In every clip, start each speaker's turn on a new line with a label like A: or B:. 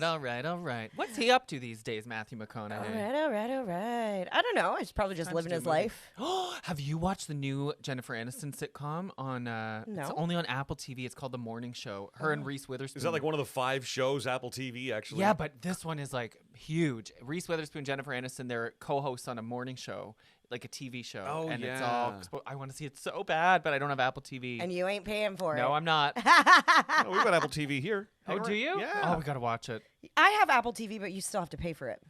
A: All right. What's he up to these days, Matthew McConaughey?
B: All right. I don't know. He's probably just living his life.
A: Have you watched the new Jennifer Aniston sitcom on?
B: No.
A: It's only on Apple TV. It's called The Morning Show. Her and Reese Witherspoon.
C: Is that like one of the 5 shows Apple TV actually?
A: Yeah, but this one is like huge. Reese Witherspoon, Jennifer Aniston, they're co-hosts on a morning show, like a TV show.
C: Oh,
A: and
C: yeah.
A: it's all. I want to see it so bad, but I don't have Apple TV.
B: And you ain't paying for it.
A: No, I'm not.
C: Oh, we've got Apple TV here.
A: Oh, do you?
C: Yeah.
A: Oh, we gotta watch it.
B: I have Apple TV, but you still have to pay for it.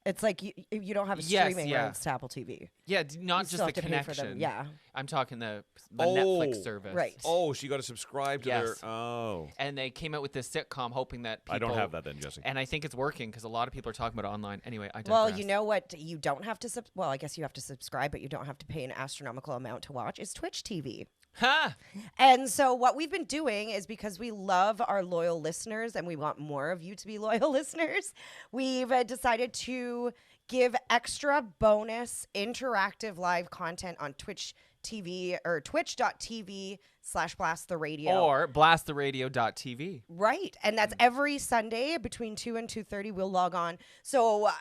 B: It's like you don't have a streaming rights to Apple TV.
A: Yeah, not
B: You
A: just
B: still
A: the
B: have to pay for them.
A: connection.
B: Yeah.
A: I'm talking the Netflix service.
B: Right.
C: Oh, so you got to subscribe to
A: Yes.
C: their. Oh.
A: And they came out with this sitcom hoping that people.
C: I don't have that then, Jesse.
A: And I think it's working because a lot of people are talking about it online. Anyway, I digress.
B: Well, you know what? You don't have to. Well, I guess you have to subscribe, but you don't have to pay an astronomical amount to watch. Is Twitch TV.
A: Ha!
B: And so what we've been doing is because we love our loyal listeners and we want more of you to be loyal listeners, we've decided to give extra bonus interactive live content on Twitch TV or twitch.tv/blasttheradio.
A: Or blasttheradio.tv.
B: Right. And that's every Sunday between 2 and 2:30 we'll log on. So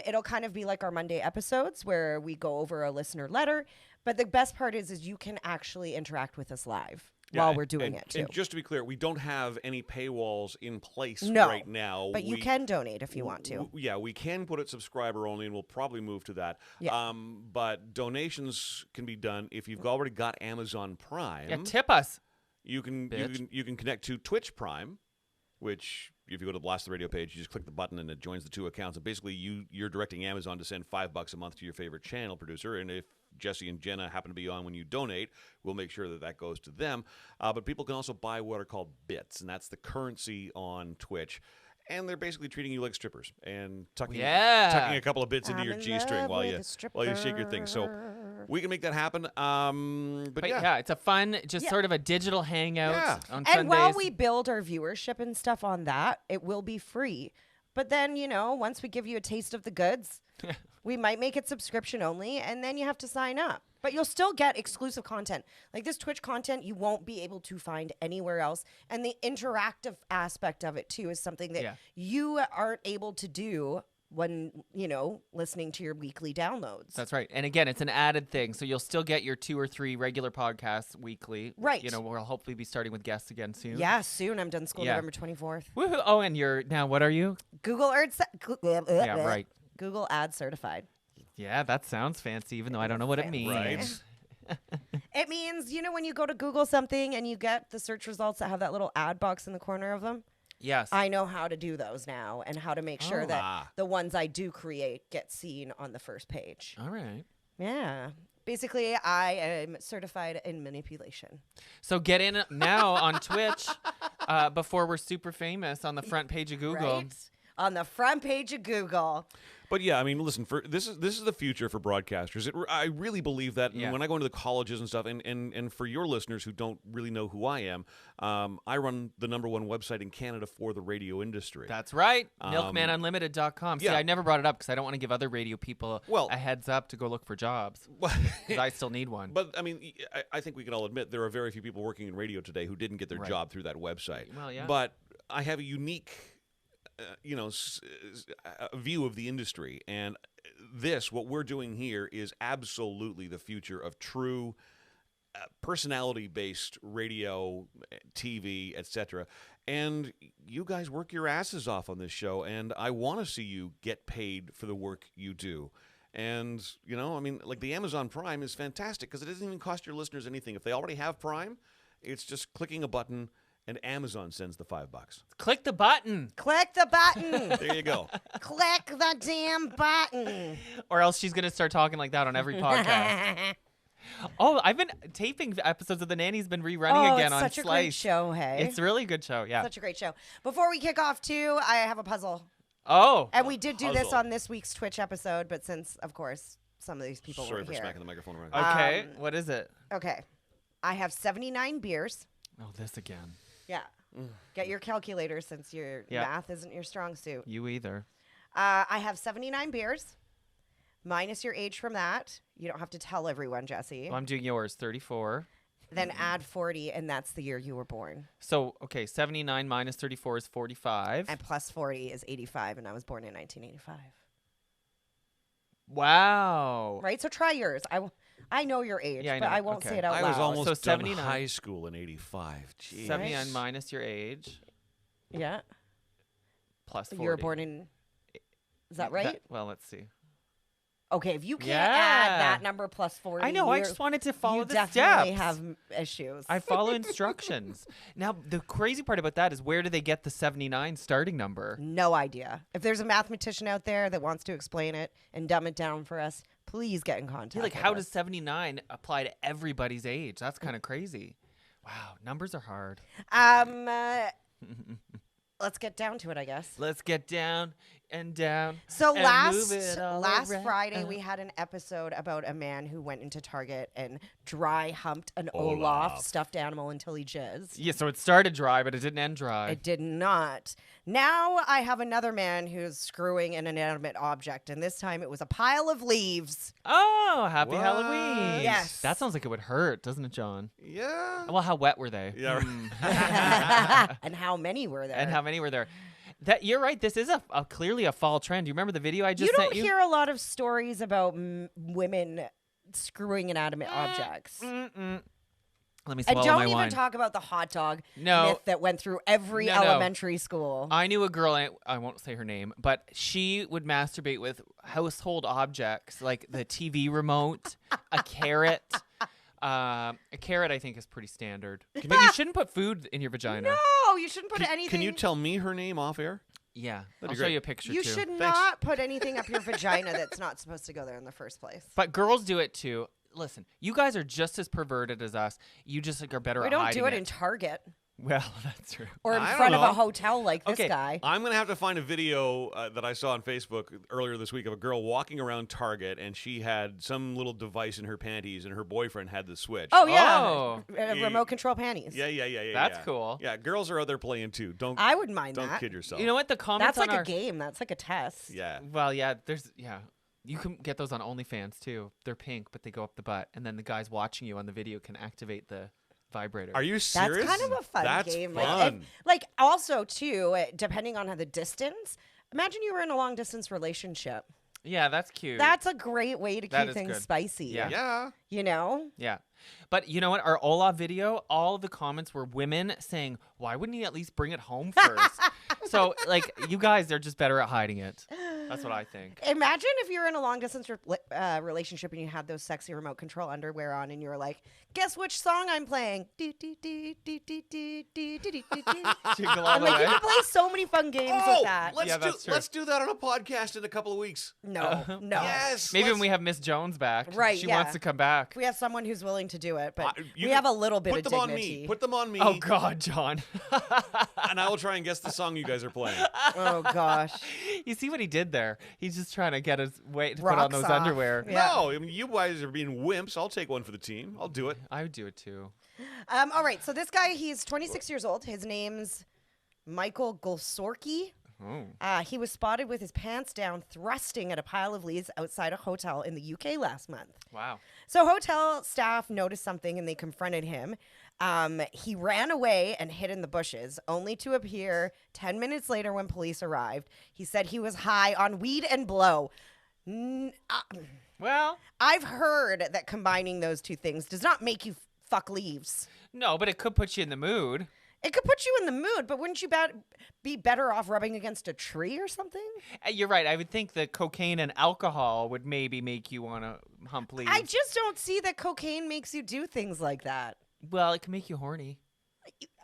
B: it'll kind of be like our Monday episodes where we go over a listener letter. But the best part is you can actually interact with us live while we're doing it, too.
C: And just to be clear, we don't have any paywalls in place
B: No,
C: right now.
B: But you can donate if you want to.
C: Yeah, we can put it subscriber only, and we'll probably move to that.
B: Yeah.
C: But donations can be done if you've already got Amazon Prime.
A: Yeah, tip us.
C: You can connect to Twitch Prime, which if you go to the Blast the Radio page, you just click the button and it joins the 2 accounts. And basically, you're directing Amazon to send $5 a month to your favorite channel producer, and if Jesse and Jenna happen to be on when you donate, we'll make sure that goes to them. But people can also buy what are called bits, and that's the currency on Twitch. And they're basically treating you like strippers and tucking a couple of bits into your G-string while you shake your thing. So we can make that happen. But yeah,
A: it's a fun, sort of a digital hangout on Sundays.
B: And while we build our viewership and stuff on that, it will be free. But then, once we give you a taste of the goods, we might make it subscription only, and then you have to sign up. But you'll still get exclusive content. Like this Twitch content, you won't be able to find anywhere else. And the interactive aspect of it, too, is something that you aren't able to do when, listening to your weekly downloads.
A: That's right. And again, it's an added thing. So you'll still get your 2 or 3 regular podcasts weekly.
B: Right.
A: We'll hopefully be starting with guests again soon.
B: Yeah, soon. I'm done school November 24th.
A: Woohoo. Oh, and now what are you?
B: Google Ads.
A: Yeah, right.
B: Google Ads certified.
A: Yeah, that sounds fancy, even though I don't know what it means.
C: Right.
B: It means, when you go to Google something and you get the search results that have that little ad box in the corner of them.
A: Yes.
B: I know how to do those now and how to make sure that the ones I do create get seen on the first page.
A: All right.
B: Yeah. Basically, I am certified in manipulation.
A: So get in now on Twitch before we're super famous on the front page of Google.
B: Right? On the front page of Google.
C: But yeah, I mean, listen, this is the future for broadcasters. I really believe that.
A: Yeah.
C: When I go into the colleges and stuff, and for your listeners who don't really know who I am, I run the #1 website in Canada for the radio industry.
A: That's right. MilkmanUnlimited.com. See, I never brought it up because I don't want to give other radio people a heads up to go look for jobs. Because I still need one.
C: But, I mean, I think we can all admit there are very few people working in radio today who didn't get their job through that website.
A: Well, yeah.
C: But I have a unique a view of the industry, and what we're doing here is absolutely the future of true personality-based radio, TV, etc. And you guys work your asses off on this show, and I want to see you get paid for the work you do. And, I mean, like the Amazon Prime is fantastic because it doesn't even cost your listeners anything. If they already have Prime, it's just clicking a button and Amazon sends the $5.
A: Click the button.
B: Click the button.
C: There you go.
B: Click the damn button.
A: Or else she's going to start talking like that on every podcast. Oh, I've been taping episodes of The Nanny's been rerunning again on Slice.
B: It's such a great show, hey?
A: It's a really good show, yeah.
B: Such a great show. Before we kick off, too, I have a puzzle.
A: Oh.
B: And we did do this on this week's Twitch episode, but since, of course, some of these people
C: Sorry
B: were
C: for
B: here.
C: smacking the microphone around.
A: Okay, what is it?
B: Okay. I have 79 beers.
A: Oh, this again.
B: Yeah. Get your calculator since your math isn't your strong suit.
A: You either.
B: I have 79 beers, minus your age from that. You don't have to tell everyone, Jesse.
A: Well, I'm doing yours, 34.
B: Then add 40, and that's the year you were born.
A: So, okay, 79 minus 34 is 45.
B: And plus 40 is 85, and I was born in 1985.
A: Wow.
B: Right? So try yours. I know your age,
A: Yeah, I
B: but
A: know.
B: I won't
A: Okay.
B: say it out
C: I
B: loud.
C: was almost
A: So
C: done
A: 79.
C: high school in 85. Jeez.
A: 79 minus your age
B: Yeah.
A: plus 40.
B: You were born in... Is that right?
A: Well, let's see.
B: Okay, if you can't
A: Yeah.
B: add that number plus 40,
A: I know. I just wanted to follow
B: you
A: the
B: definitely
A: steps.
B: have issues.
A: I follow instructions. Now, the crazy part about that is where do they get the 79 starting number?
B: No idea. If there's a mathematician out there that wants to explain it and dumb it down for us, please get in contact.
A: Yeah, like,
B: with
A: how
B: us.
A: does 79 apply to everybody's age? That's kind of crazy. Wow, numbers are hard.
B: Let's get down to it, I guess.
A: Let's get down and down.
B: So
A: and
B: last
A: move it all around.
B: Friday, we had an episode about a man who went into Target and dry humped an Olaf stuffed animal until he jizzed.
A: Yeah, so it started dry, but it didn't end dry.
B: It did not. Now I have another man who's screwing an inanimate object, and this time it was a pile of leaves.
A: Oh, happy
C: What?
A: Halloween.
B: Yes.
A: That sounds like it would hurt, doesn't it, John?
C: Yeah.
A: Well, how wet were they?
C: Yeah.
B: And how many were there?
A: And how many were there? That you're right. This is a clearly a fall trend. Do you remember the video I just
B: You
A: sent
B: don't
A: you?
B: hear a lot of stories about women screwing inanimate objects.
A: Let me
B: And
A: swallow
B: don't
A: my
B: even
A: wine.
B: talk about the hot dog
A: No.
B: myth that went through every
A: No.
B: elementary school.
A: I knew a girl, I won't say her name, but she would masturbate with household objects like the TV remote, a carrot. A carrot, I think, is pretty standard. But you shouldn't put food in your vagina.
B: No, you shouldn't put anything.
C: Can you tell me her name off air?
A: Yeah,
C: That'd
A: I'll
C: be
A: show
C: great.
A: you a picture
B: You
A: too.
B: should
C: Thanks.
B: not put anything up your vagina that's not supposed to go there in the first place.
A: But girls do it too. Listen, you guys are just as perverted as us. You just are better
B: We
A: at
B: don't
A: hiding
B: do it in Target
A: Well, that's true.
B: or in
C: I don't
B: front of a
C: know.
B: hotel like this
A: Okay,
B: guy.
C: I'm going to have to find a video that I saw on Facebook earlier this week of a girl walking around Target, and she had some little device in her panties, and her boyfriend had the switch.
B: Oh, yeah.
A: Oh.
B: Remote control panties.
C: Yeah.
A: That's cool.
C: Yeah, girls are out there playing too. Don't
B: I wouldn't mind
C: don't
B: that.
C: kid yourself.
A: You know what? The comments
B: That's like
A: on
B: a
A: our
B: game. That's like a test.
C: Yeah.
A: Well, yeah, you can get those on OnlyFans too. They're pink, but they go up the butt, and then the guys watching you on the video can activate the vibrator.
C: Are you serious?
B: That's kind of a fun
C: That's
B: game.
C: Fun.
B: Like also too, depending on how the distance. Imagine you were in a long distance relationship.
A: Yeah, that's cute.
B: That's a great way to
A: That
B: keep
A: is
B: things
A: good.
B: spicy.
A: Yeah.
C: Yeah.
B: You know?
A: Yeah. But you know what? Our Olaf video, all of the comments were women saying, why wouldn't he at least bring it home first? So, like, you guys are just better at hiding it. That's what I think.
B: Imagine if you're in a long distance relationship and you had those sexy remote control underwear on and you were like, guess which song I'm playing?
A: Jingle all
B: I'm
A: the
B: like,
A: way.
B: you can play so many fun games with that.
C: let's
A: Yeah, that's true.
C: let's do that on a podcast in a couple of weeks.
B: No.
C: Yes.
A: Maybe
C: let's-
A: when we have Miss Jones back.
B: Right,
A: She
B: yeah.
A: wants to come back.
B: We have someone who's willing to do it, but
C: you
B: we have a little bit
C: put
B: of
C: them on
B: dignity.
C: me. Put them on me.
A: Oh, God, John.
C: And I will try and guess the song you guys are playing.
B: Oh, gosh.
A: You see what he did there? He's just trying to get his weight to put on
B: Rocks
A: those
B: off.
A: underwear.
B: Yeah.
C: No, I mean, you guys are being wimps. I'll take one for the team. I'll do it.
A: I would do it too.
B: All right, so this guy, he's 26 years old. His name's Michael Golsorki.
A: Oh.
B: He was spotted with his pants down, thrusting at a pile of leaves outside a hotel in the UK last month.
A: Wow.
B: So hotel staff noticed something and they confronted him. He ran away and hid in the bushes, only to appear 10 minutes later when police arrived. He said he was high on weed and blow.
A: Well,
B: I've heard that combining those two things does not make you fuck leaves.
A: no, but it could put you in the mood.
B: It could put you in the mood, but wouldn't you be better off rubbing against a tree or something?
A: You're right. I would think that cocaine and alcohol would maybe make you want to hump leaves.
B: I just don't see that cocaine makes you do things like that.
A: Well, it can make you horny.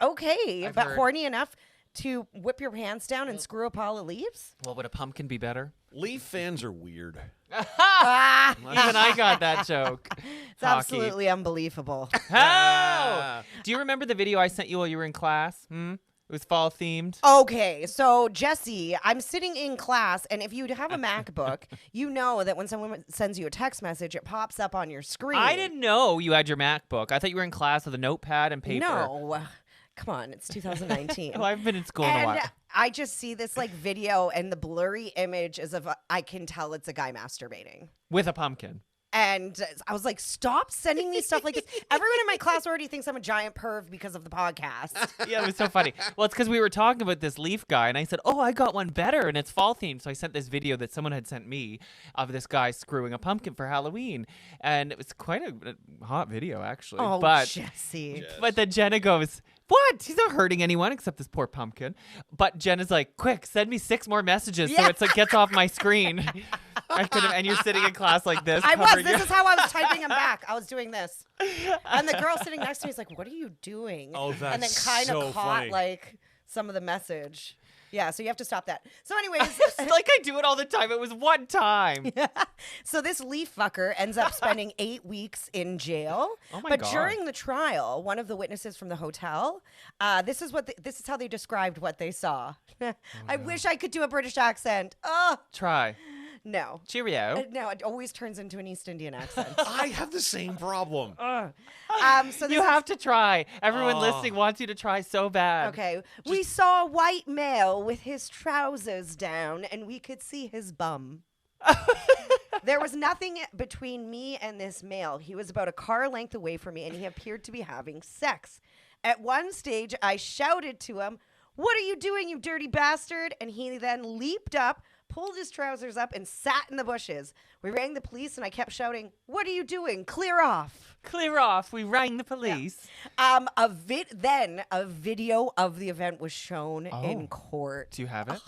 B: Okay,
A: I've
B: but
A: heard.
B: horny enough to whip your pants down and screw a pile of leaves?
A: Well, would a pumpkin be better?
C: Leaf fans are weird.
A: Even I got that joke.
B: It's absolutely unbelievable.
A: Oh! Do you remember the video I sent you while you were in class? It was fall themed.
B: Okay, so Jesse, I'm sitting in class, and if you have a MacBook, you know that when someone sends you a text message, it pops up on your screen.
A: I didn't know you had your MacBook. I thought you were in class with a notepad and paper.
B: No. Come on, it's 2019.
A: Well, I've been in school in a
B: And
A: while.
B: I just see this like video, and the blurry image is of I can tell it's a guy masturbating.
A: With a pumpkin.
B: And I was like, stop sending me stuff like this. Everyone in my class already thinks I'm a giant perv because of the podcast.
A: Yeah, it was so funny. Well, it's because we were talking about this leaf guy, and I said, oh, I got one better, and it's fall themed. So I sent this video that someone had sent me of this guy screwing a pumpkin for Halloween. And it was quite a hot video, actually.
B: Oh,
A: but,
B: Jesse.
A: But then Jenna goes, what? He's not hurting anyone except this poor pumpkin. But Jenna's like, quick, send me 6 more messages so it gets off my screen. I couldn't, and you're sitting in class like this.
B: This is how I was typing him back. I was doing this. And the girl sitting next to me is like, what are you doing?
C: Oh, that's
B: and then kind of
C: so
B: caught
C: funny.
B: like some of the message. Yeah, so you have to stop that. So anyways,
A: like I do it all the time. It was one time.
B: so this leaf fucker ends up spending 8 weeks in jail.
A: Oh my
B: but
A: God.
B: during the trial, one of the witnesses from the hotel, this is how they described what they saw. I wish I could do a British accent. Oh,
A: Try.
B: no.
A: Cheerio.
B: No, it always turns into an East Indian accent.
C: I have the same problem.
B: So this
A: You
B: is-
A: have to try. Everyone listening wants you to try so bad.
B: Okay. We saw a white male with his trousers down and we could see his bum. There was nothing between me and this male. He was about a car length away from me and he appeared to be having sex. At one stage, I shouted to him, "What are you doing, you dirty bastard?" And he then leaped up, pulled his trousers up, and sat in the bushes. We rang the police and I kept shouting, "What are you doing? Clear off."
A: Clear off. We rang the police.
B: Then a video of the event was shown in court.
A: Do you have it?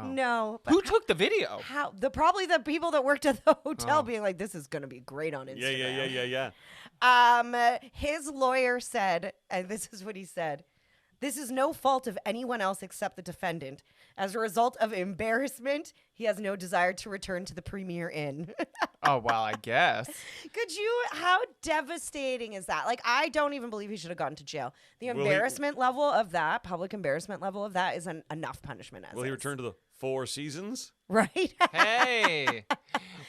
B: No. But
A: Who took the video?
B: how? Probably the people that worked at the hotel being like, this is going to be great on Instagram.
C: Yeah.
B: His lawyer said, and this is what he said, "This is no fault of anyone else except the defendant. As a result of embarrassment, he has no desire to return to the Premier Inn."
A: Oh, well, I guess.
B: How devastating is that? Like, I don't even believe he should have gone to jail. The
C: Will he-
B: embarrassment level of that, public embarrassment level of that is enough punishment as
C: Will he
B: is.
C: return to the Four Seasons?
B: Right?
A: Hey.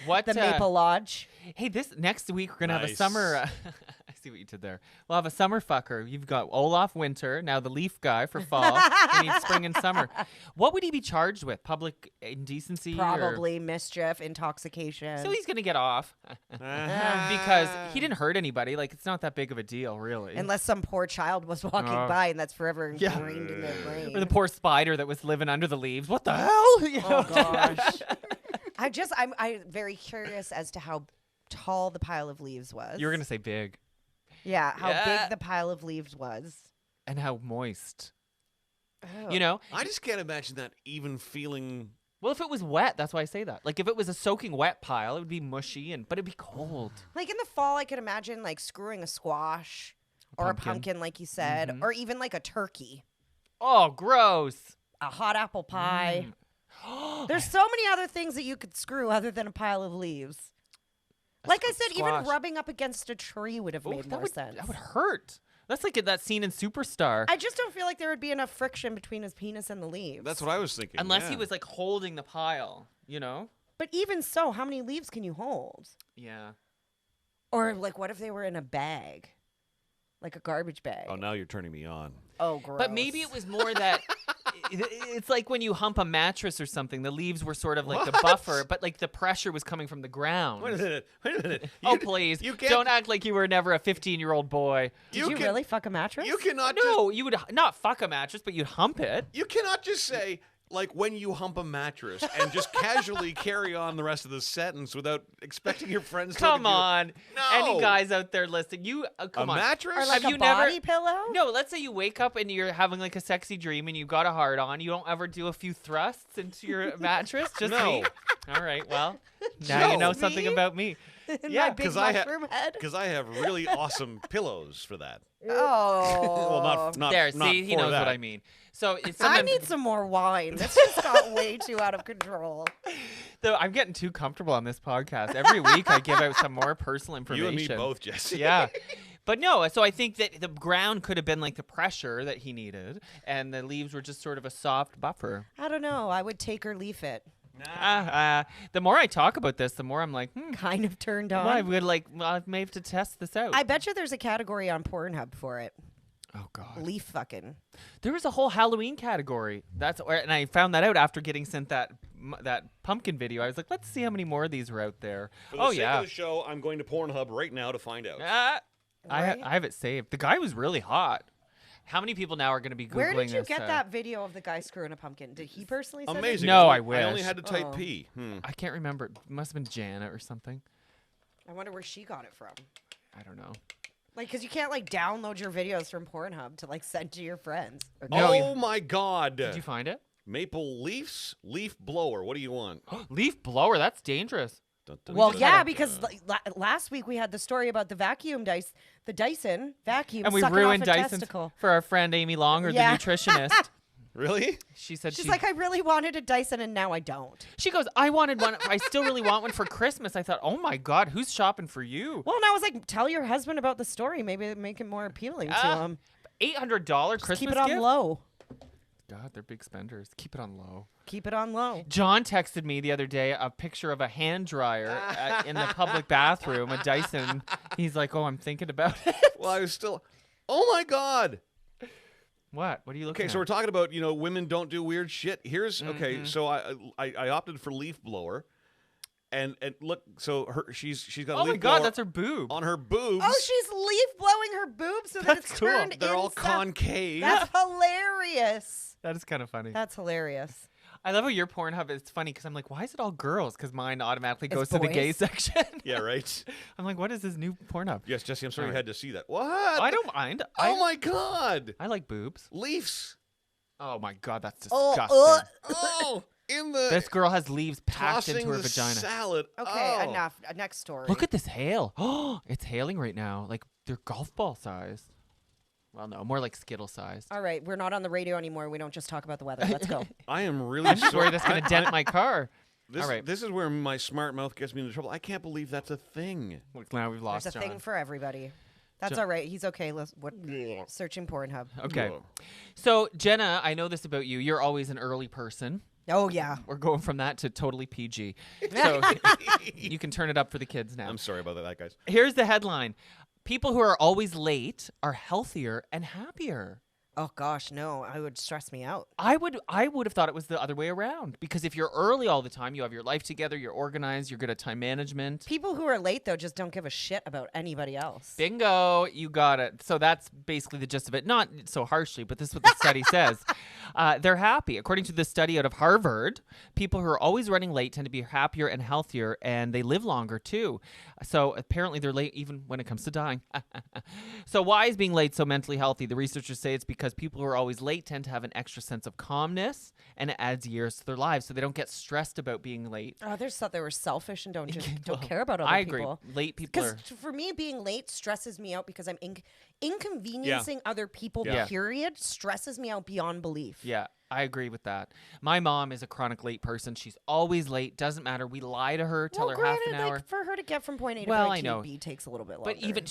A: What?
B: The Maple Lodge.
A: Hey, this next week we're gonna have a
C: Nice.
A: summer. I see what you did there. We'll have a summer fucker. You've got Olaf Winter, now the leaf guy for fall. We need spring and summer. What would he be charged with? Public indecency? or-
B: Probably mischief, intoxication.
A: So he's gonna get off because he didn't hurt anybody. Like it's not that big of a deal, really.
B: Unless some poor child was walking by and that's forever ingrained in their brain.
A: Or the poor spider that was living under the leaves. What the hell? You know?
B: Oh gosh. I'm very curious as to how tall the pile of leaves was.
A: You were gonna say big.
B: Yeah, how
A: Yeah.
B: big the pile of leaves was.
A: And how moist.
B: Oh.
A: You know?
C: I just can't imagine that even feeling.
A: Well, if it was wet, that's why I say that. Like if it was a soaking wet pile, it would be mushy but it'd be cold.
B: Like in the fall, I could imagine like screwing a squash or a pumpkin, like you said, or even like a turkey,
A: Oh, gross.
B: a hot apple pie. There's so many other things that you could screw other than a pile of leaves. Like I said, even
A: squash.
B: rubbing up against a tree would have made more sense.
A: That would hurt. That's like that scene in Superstar.
B: I just don't feel like there would be enough friction between his penis and the leaves.
C: That's what I was thinking.
A: Unless
C: yeah.
A: he was like holding the pile, you know?
B: But even so, how many leaves can you hold?
A: Yeah.
B: Or like, what if they were in a bag, like a garbage bag?
C: Oh, now you're turning me on.
B: Oh, gross.
A: But maybe it was more that it's like when you hump a mattress or something, the leaves were sort of like the buffer, but like the pressure was coming from the ground.
C: Wait a minute. Wait a minute.
A: Oh, please.
C: You can't,
A: Don't act like you were never a 15-year-old boy.
B: Did you really fuck a mattress?
C: You cannot.
A: No, you would not fuck a mattress, but you'd hump it.
C: You cannot just say, like, when you hump a mattress and just casually carry on the rest of the sentence without expecting your friends to
A: Come
C: look at
A: on.
C: you.
A: Any
C: No.
A: guys out there listening, you come
C: A
A: on.
C: mattress?
B: Or like
A: Have
B: a
A: you never-
B: body pillow?
A: No, let's say you wake up and you're having like a sexy dream and you've got a hard on. You don't ever do a few thrusts into your mattress? Just
C: No.
A: me? All right, well, now you know something
B: Me?
A: about me.
B: In
A: Yeah,
B: my big
C: 'cause I
B: mushroom head?
C: Because I have really awesome pillows for that.
B: Oh.
C: Well, not
A: There,
C: not
A: see, he
C: for
A: knows
C: that.
A: what I mean. So it's
B: I
A: sometimes
B: need some more wine. This just got way too out of control.
A: though I'm getting too comfortable on this podcast. Every week I give out some more personal information.
C: You and me both, Jesse.
A: Yeah. But no, so I think that the ground could have been like the pressure that he needed, and the leaves were just sort of a soft buffer.
B: I don't know. I would take or leave it.
A: The more I talk about this, the more I'm like,
B: Kind of turned on.
A: well, I would like, well, I may have to test this out.
B: I bet you there's a category on Pornhub for it.
A: Oh God.
B: Leaf fucking.
A: There was a whole Halloween category. And I found that out after getting sent that that pumpkin video, I was like, let's see how many more of these were out there.
C: For the sake of the show, I'm going to Pornhub right now to find out.
A: I have it saved. The guy was really hot. How many people now are going to be Googling this?
B: Where did you get that video of the guy screwing a pumpkin? Did he personally send
C: Amazing.
B: it?
A: No, I wish.
C: I only had to type P.
A: I can't remember. It must have been Janet or something.
B: I wonder where she got it from.
A: I don't know.
B: Like, because you can't, like, download your videos from Pornhub to, like, send to your friends.
C: Oh, my God.
A: Did you find it?
C: Maple Leafs leaf blower. What do you want?
A: Leaf blower? That's dangerous.
B: Well, yeah, because last week we had the story about the the Dyson vacuum,
A: and we
B: sucking
A: ruined
B: off a
A: Dyson
B: testicle.
A: for our friend Amy Longer, the nutritionist.
C: Really?
A: She said
B: she's like, I really wanted a Dyson and now I don't.
A: She goes, I wanted one. I still really want one for Christmas. I thought, oh my God, who's shopping for you?
B: Well, and I was like, tell your husband about the story. Maybe it'd make it more appealing to him.
A: $800 Christmas
B: keep it on
A: gift?
B: low.
A: God, they're big spenders. Keep it on low.
B: Keep it on low.
A: John texted me the other day a picture of a hand dryer in the public bathroom, a Dyson. He's like, oh, I'm thinking about it.
C: Well, I was still, oh my God.
A: What? What are you looking at?
C: Okay, so we're talking about, women don't do weird shit. Here's, okay, so I opted for leaf blower. And look, so she's got a leaf blower.
A: Oh my God, that's her boob.
C: On her boobs.
B: Oh, she's leaf blowing her boobs so that it's
A: cool.
B: turned
C: They're all
B: inside.
C: concave.
B: That's hilarious.
A: That is kind of funny.
B: That's hilarious.
A: I love how your Pornhub is funny because I'm like, why is it all girls? Because mine automatically goes to the
B: boys.
A: gay section.
C: Yeah, right.
A: I'm like, what is this new Pornhub?
C: Yes, Jesse, I'm sorry you
A: Sorry.
C: had to see that. What?
A: I don't mind.
C: Oh my God.
A: I like boobs.
C: Leaves.
A: Oh my God, that's
B: Oh,
A: disgusting.
C: Oh, in the
A: This girl has leaves packed
C: tossing
A: into her
C: the
A: vagina.
C: salad.
B: Okay,
C: Oh.
B: enough. Next story.
A: Look at this hail. Oh, it's hailing right now. Like they're golf ball size. Well, no, more like Skittle size.
B: All right, we're not on the radio anymore. We don't just talk about the weather. Let's go.
C: I am really
A: I'm
C: sorry.
A: sorry that's going to dent my car.
C: This,
A: All right.
C: this is where my smart mouth gets me into trouble. I can't believe that's a thing.
A: Look, now we've lost
B: There's a
A: John.
B: thing for everybody. That's all right. He's okay. Searching Pornhub.
A: Okay.
C: Whoa.
A: So, Jenna, I know this about you. You're always an early person.
B: Oh, yeah.
A: We're going from that to totally PG. So you can turn it up for the kids now.
C: I'm sorry about that, guys.
A: Here's the headline. People who are always late are healthier and happier.
B: Oh, gosh, no. I would stress me out.
A: I would have thought it was the other way around because if you're early all the time, you have your life together, you're organized, you're good at time management.
B: People who are late, though, just don't give a shit about anybody else.
A: Bingo, you got it. So that's basically the gist of it. Not so harshly, but this is what the study says. They're happy. According to this study out of Harvard, people who are always running late tend to be happier and healthier, and they live longer too. So apparently they're late even when it comes to dying. So why is being late so mentally healthy? The researchers say it's because people who are always late tend to have an extra sense of calmness, and it adds years to their lives, so they don't get stressed about being late.
B: Others thought they were selfish and don't care about other
A: I
B: people.
A: agree. Late people are...
B: Because for me, being late stresses me out because I'm inconveniencing other people,
A: Yeah.
B: period, stresses me out beyond belief.
A: Yeah, I agree with that. My mom is a chronic late person. She's always late. Doesn't matter. We lie to her, tell
B: Well,
A: her half
B: granted,
A: an hour.
B: like, for her to get from point A to
A: Well,
B: point
A: I know.
B: B takes a little bit longer.
A: But even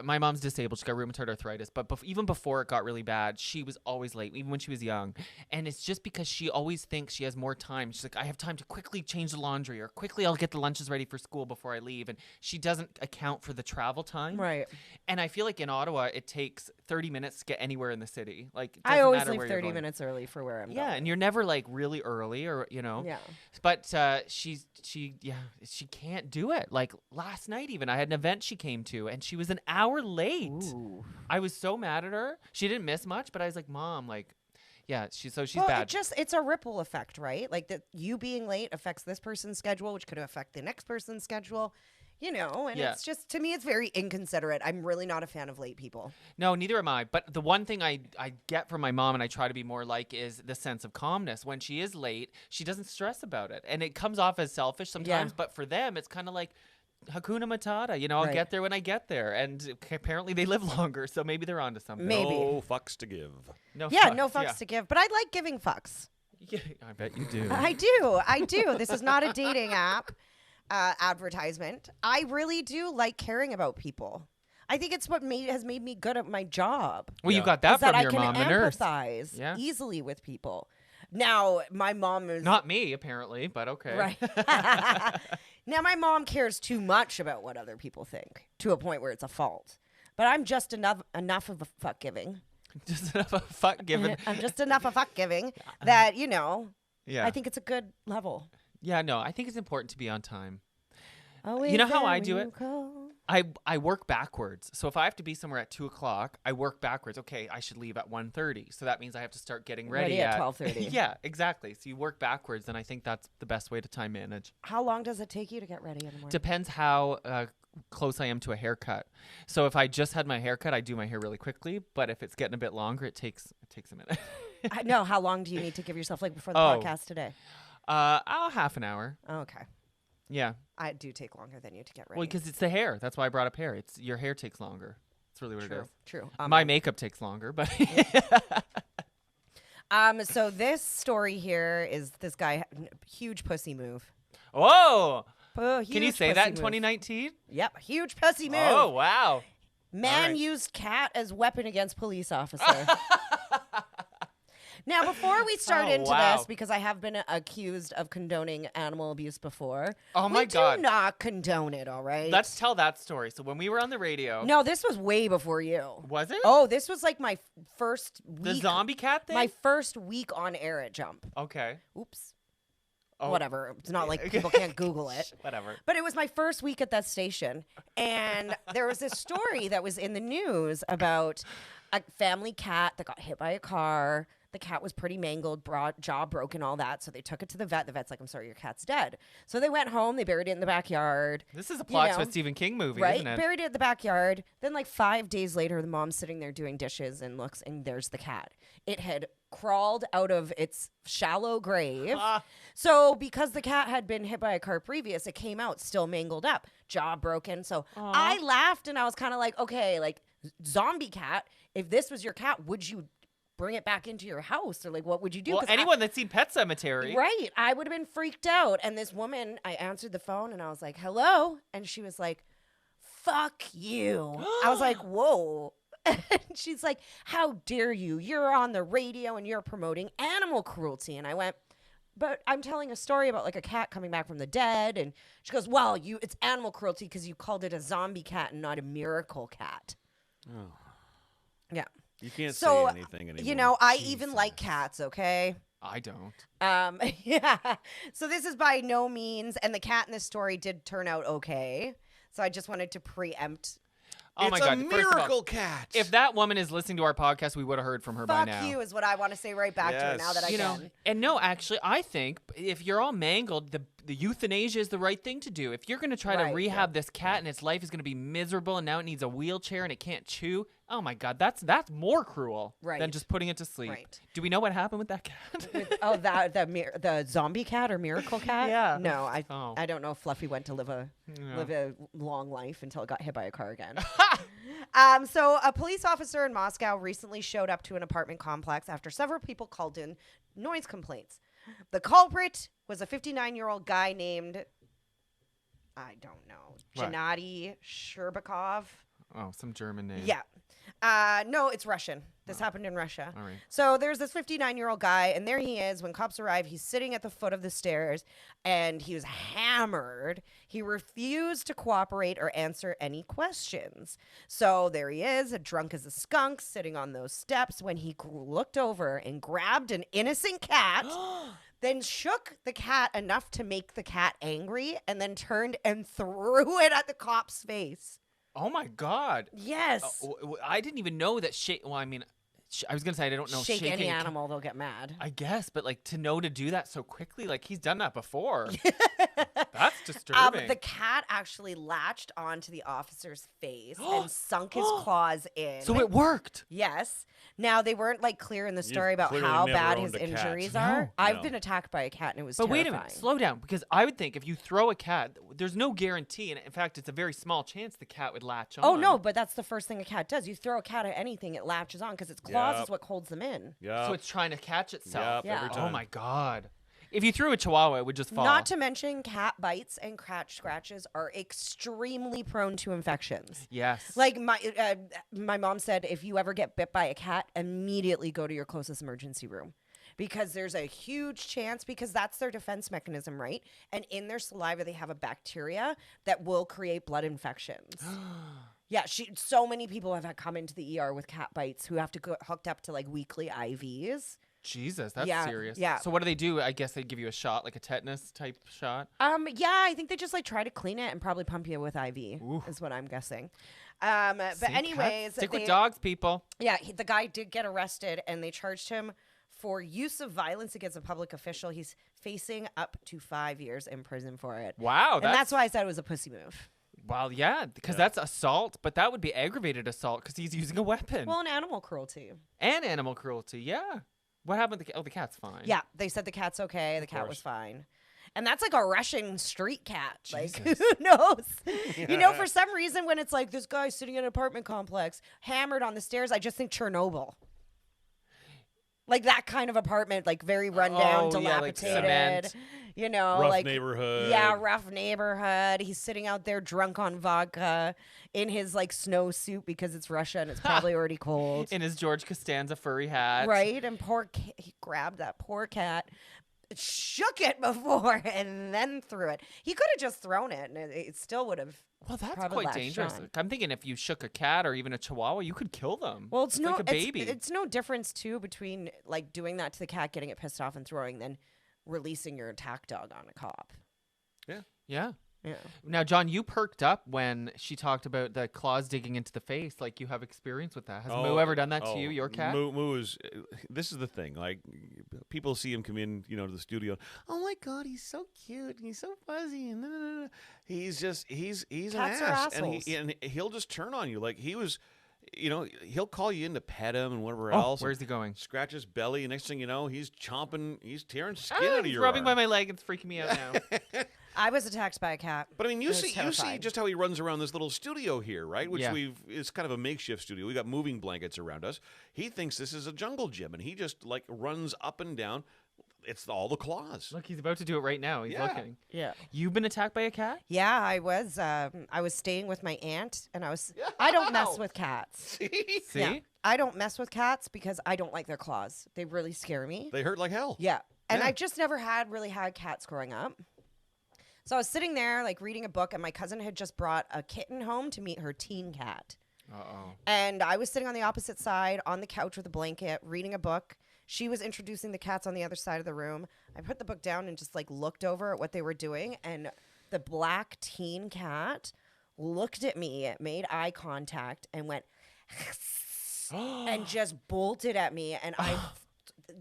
A: my mom's disabled. She's got rheumatoid arthritis. But even before it got really bad, she was always late, even when she was young. And it's just because she always thinks she has more time. She's like, I have time to quickly change the laundry, or quickly I'll get the lunches ready for school before I leave. And she doesn't account for the travel time.
B: Right.
A: And I feel like in Ottawa, it takes 30 minutes to get anywhere in the city. Like, it
B: I
A: doesn't
B: always
A: matter
B: leave
A: where you're
B: 30
A: going.
B: minutes early for where I'm
A: Yeah,
B: going.
A: and you're never like really early, or
B: Yeah.
A: But she can't do it. Like last night, even I had an event she came to, and she was an hour late.
B: Ooh.
A: I was so mad at her. She didn't miss much, but I was like, Mom, like, yeah, she's
B: Well,
A: bad.
B: it's a ripple effect, right? Like that you being late affects this person's schedule, which could affect the next person's schedule. And
A: Yeah.
B: it's just, to me, it's very inconsiderate. I'm really not a fan of late people.
A: No, neither am I. But the one thing I get from my mom, and I try to be more like, is the sense of calmness. When she is late, she doesn't stress about it. And it comes off as selfish sometimes, but for them, it's kind of like Hakuna Matata. I'll
B: Right.
A: get there when I get there. And apparently they live longer, so maybe they're onto something.
B: Maybe.
C: No fucks to give.
A: No
B: Yeah,
A: fucks,
B: no fucks to give. But I like giving fucks.
A: Yeah, I bet you do.
B: I do. This is not a dating app advertisement. I really do like caring about people. I think it's what has made me good at my job.
A: Well, you
C: Yeah.
A: got that
B: is that
A: from
B: I
A: your
B: can
A: mom, the nurse.
B: empathize
A: Yeah.
B: easily with people. Now, my mom is...
A: Not me, apparently, but okay.
B: Right. Now, my mom cares too much about what other people think to a point where it's a fault. But I'm just enough of a fuck giving.
A: Just enough of fuck giving.
B: I'm just enough of fuck giving that,
A: Yeah.
B: I think it's a good level.
A: Yeah, no, I think it's important to be on time.
B: Always
A: You know how
B: there
A: I
B: when
A: do
B: you
A: it?
B: call.
A: I work backwards. So if I have to be somewhere at 2:00, I work backwards. Okay, I should leave at 1:30. So that means I have to start getting ready
B: Ready at 12:30.
A: Yeah, exactly. So you work backwards, and I think that's the best way to time manage.
B: How long does it take you to get ready in the morning?
A: Depends how close I am to a haircut. So if I just had my haircut, I do my hair really quickly. But if it's getting a bit longer, it takes a minute.
B: No, how long do you need to give yourself, like before the
A: Oh.
B: podcast today?
A: Half an hour.
B: Oh, okay.
A: Yeah.
B: I do take longer than you to get ready.
A: Well, because it's the hair. That's why I brought up hair. It's your hair takes longer. That's really what it is.
B: True.
A: My makeup takes longer, but
B: So this story here is this guy, huge pussy move.
A: whoa!
B: Oh,
A: Can you
B: huge
A: say that in
B: pussy move.
A: 2019?
B: Yep, huge pussy move.
A: Oh wow!
B: Man
A: All right.
B: used cat as weapon against police officer. Now, before we start
A: Oh,
B: into
A: wow.
B: this, because I have been accused of condoning animal abuse before.
A: Oh, my
B: we
A: God.
B: do not condone it, all right?
A: Let's tell that story. So when we were on the radio,
B: No, this was way before you.
A: was it
B: Oh, this was like my first
A: the
B: week.
A: zombie cat thing?
B: My first week on air at Jump.
A: Okay.
B: Oops.
A: Oh,
B: Whatever. It's not like people can't Google it.
A: Whatever.
B: But it was my first week at that station. And there was this story that was in the news about a family cat that got hit by a car. The cat was pretty mangled, jaw broken, all that. So they took it to the vet. The vet's like, I'm sorry, your cat's dead. So they went home. They buried it in the backyard.
A: This is a plot to
B: know,
A: a Stephen King movie,
B: Right?
A: isn't it?
B: Buried it in the backyard. Then, like 5 days later, the mom's sitting there doing dishes and looks, and there's the cat. It had crawled out of its shallow grave. So, because the cat had been hit by a car previous, it came out still mangled up, jaw broken. So, I laughed and I was kind of like, okay, like zombie cat, if this was your cat, would you bring it back into your house? Or like, what would you do?
A: Well,
B: 'Cause
A: anyone that's seen Pet Cemetery,
B: Right. I would have been freaked out. And this woman, I answered the phone and I was like, hello. And she was like, fuck you. I was like, whoa. And she's like, how dare you? You're on the radio and you're promoting animal cruelty. And I went, but I'm telling a story about like a cat coming back from the dead. And she goes, well, it's animal cruelty because you called it a zombie cat and not a miracle cat.
C: Oh.
B: Yeah.
C: You can't
B: So,
C: say anything anymore.
B: you know, I even like cats, okay?
A: I don't.
B: Yeah. So this is by no means, and the cat in this story did turn out okay. So I just wanted to preempt.
A: Oh
C: it's
A: my God!
C: a
A: First of all,
C: miracle cat.
A: if that woman is listening to our podcast, we would have heard from her by
B: Fuck
A: now.
B: you is what I want to say right back to her now that I
A: You know,
B: can.
A: and no, actually, I think if you're all mangled, the euthanasia is the right thing to do. If you're going to try to
B: Right.
A: rehab this cat and its life is going to be miserable and now it needs a wheelchair and it can't chew, oh my God, that's more cruel
B: Right.
A: than just putting it to sleep.
B: Right.
A: Do we know what happened with that cat?
B: Oh, the zombie cat or miracle cat?
A: Yeah.
B: No,
A: Oh.
B: I don't know if Fluffy went to live a long life until it got hit by a car again. So a police officer in Moscow recently showed up to an apartment complex after several people called in noise complaints. The culprit was a 59-year-old guy named, I don't know,
A: What?
B: Gennady Sherbakov.
A: Oh, some German name.
B: Yeah. No, it's Russian. This happened in Russia.
A: All right.
B: So there's this 59-year-old guy, and there he is. When cops arrive, he's sitting at the foot of the stairs, and he was hammered. He refused to cooperate or answer any questions. So there he is, drunk as a skunk, sitting on those steps when he looked over and grabbed an innocent cat, then shook the cat enough to make the cat angry, and then turned and threw it at the cop's face.
A: Oh my God.
B: Yes.
A: I didn't even know that well, I mean, I was going to say I don't know
B: Shake any
A: shaking a cat-
B: animal, they'll get mad.
A: I guess, but like to know to do that so quickly, like he's done that before. That's disturbing.
B: The cat actually latched onto the officer's face and sunk his claws in.
A: So it worked.
B: Yes. Now, they weren't like clear in the story about
C: clearly
B: how
C: never
B: bad
C: owned
B: his
C: a cat.
B: injuries
A: No.
B: are. I've
C: No.
B: been attacked by a cat and it was
A: But
B: terrifying.
A: wait a minute, slow down, because I would think if you throw a cat, there's no guarantee, and in fact, it's a very small chance the cat would latch on.
B: Oh, no, but that's the first thing a cat does. You throw a cat at anything, it latches on because its claws
C: Yep.
B: is what holds them in.
C: Yeah.
A: So it's trying to catch itself.
C: Yep, every
B: Yeah.
A: Oh
C: time.
A: my God. If you threw a chihuahua, it would just fall.
B: Not to mention, cat bites and cat scratches are extremely prone to infections.
A: Yes.
B: Like my mom said, if you ever get bit by a cat, immediately go to your closest emergency room. Because there's a huge chance, because that's their defense mechanism, right? And in their saliva, they have a bacteria that will create blood infections. Yeah, so many people have had come into the ER with cat bites who have to go hooked up to like weekly IVs.
A: Jesus, that's
B: Yeah,
A: serious.
B: yeah.
A: So what do they do? I guess they give you a shot, like a tetanus type shot.
B: Yeah, I think they just like try to clean it and probably pump you with IV.
A: Ooh.
B: Is what I'm guessing. But
A: See,
B: anyways,
A: stick with dogs, people.
B: Yeah, the guy did get arrested, and they charged him for use of violence against a public official. He's facing up to 5 years in prison for it.
A: Wow,
B: And that's why I said it was a pussy move.
A: well, yeah, because that's assault, but that would be aggravated assault because he's using a weapon.
B: Well, and animal cruelty.
A: And animal cruelty, yeah. What happened? The cat's fine.
B: Yeah, they said the cat's okay. The cat was fine. And that's like a Russian street cat. Like, who
A: Jesus.
B: knows? You know, for some reason, when it's like this guy sitting in an apartment complex, hammered on the stairs, I just think Chernobyl. Like that kind of apartment, like very rundown,
A: Oh, yeah, like
B: dilapidated.
A: cement.
B: You know,
C: Rough
B: like
C: neighborhood.
B: Yeah, rough neighborhood. He's sitting out there drunk on vodka in his like snowsuit because it's Russia and it's probably already cold.
A: In his George Costanza furry hat.
B: Right? And he grabbed that poor cat, shook it before, and then threw it. He could have just thrown it, and it still would have.
A: Well, that's
B: probably
A: quite
B: latched
A: dangerous.
B: on.
A: I'm thinking if you shook a cat or even a chihuahua, you could kill them.
B: Well, it's no
A: like a baby.
B: It's no difference too between like doing that to the cat, getting it pissed off, and throwing, than releasing your attack dog on a cop.
C: Yeah.
A: Yeah.
B: Yeah.
A: Now, John, you perked up when she talked about the claws digging into the face. Like you have experience with that. Has Moo ever done that to you, your cat?
C: Moo is. This is the thing. Like people see him come in, to the studio. Oh my God, he's so cute. And he's so fuzzy, and he's just he's
B: Cats are
C: an ass, and
B: assholes.
C: and he'll just turn on you. Like he was, he'll call you in to pet him and whatever
A: Oh,
C: else.
A: where's he going?
C: Scratch his belly, and next thing you know, he's tearing skin
A: Ah,
C: out of
A: he's
C: your
A: rubbing by
C: arm.
A: my leg. It's freaking me out now.
B: I was attacked by a cat.
C: But I mean, you
B: I was
C: see
B: terrified.
C: just how he runs around this little studio here, right? Which
A: Yeah.
C: it's kind of a makeshift studio. We got moving blankets around us. He thinks this is a jungle gym, and he just like runs up and down. It's all the claws.
A: Look, he's about to do it right now. He's
C: Yeah.
A: looking.
B: Yeah.
A: You've been attacked by a cat?
B: Yeah, I was. I was staying with my aunt, and I don't mess with cats.
C: See?
A: See?
B: Yeah, I don't mess with cats because I don't like their claws. They really scare me.
C: They hurt like hell.
B: Yeah. And
C: Yeah.
B: I just never really had cats growing up. So I was sitting there like reading a book, and my cousin had just brought a kitten home to meet her teen cat.
A: Uh-oh.
B: And I was sitting on the opposite side on the couch with a blanket reading a book. She was introducing the cats on the other side of the room. I put the book down and just like looked over at what they were doing, and the black teen cat looked at me, made eye contact, and went and just bolted at me. And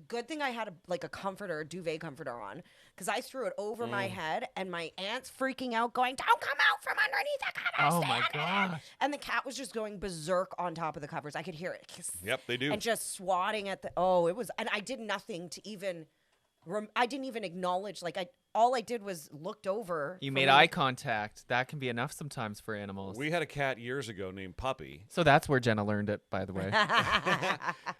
B: good thing I had a comforter, a duvet comforter on, because I threw it over my head, and my aunt's freaking out, going, "Don't come out from underneath the covers!"
A: Oh, my gosh.
B: And the cat was just going berserk on top of the covers. I could hear it.
C: Yep, they do.
B: And just swatting at it was, and I did nothing to even, I didn't even acknowledge, all I did was looked over.
A: You
B: for
A: made
B: me.
A: eye contact. That can be enough sometimes for animals.
C: We had a cat years ago named Puppy.
A: So that's where Jenna learned it, by the way.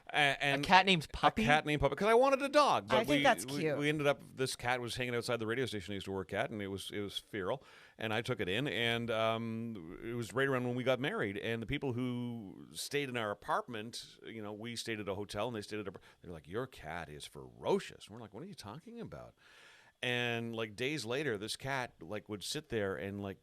C: And
A: A cat named Puppy?
C: A cat named Puppy, because I wanted a dog. But
B: I think that's
C: we
B: cute.
C: ended up, this cat was hanging outside the radio station I used to work at, and it was feral. And I took it in, and it was right around when we got married. And the people who stayed in our apartment, we stayed at a hotel, and they stayed at they're like, "Your cat is ferocious." And we're like, "What are you talking about?" And like days later, this cat would sit there and like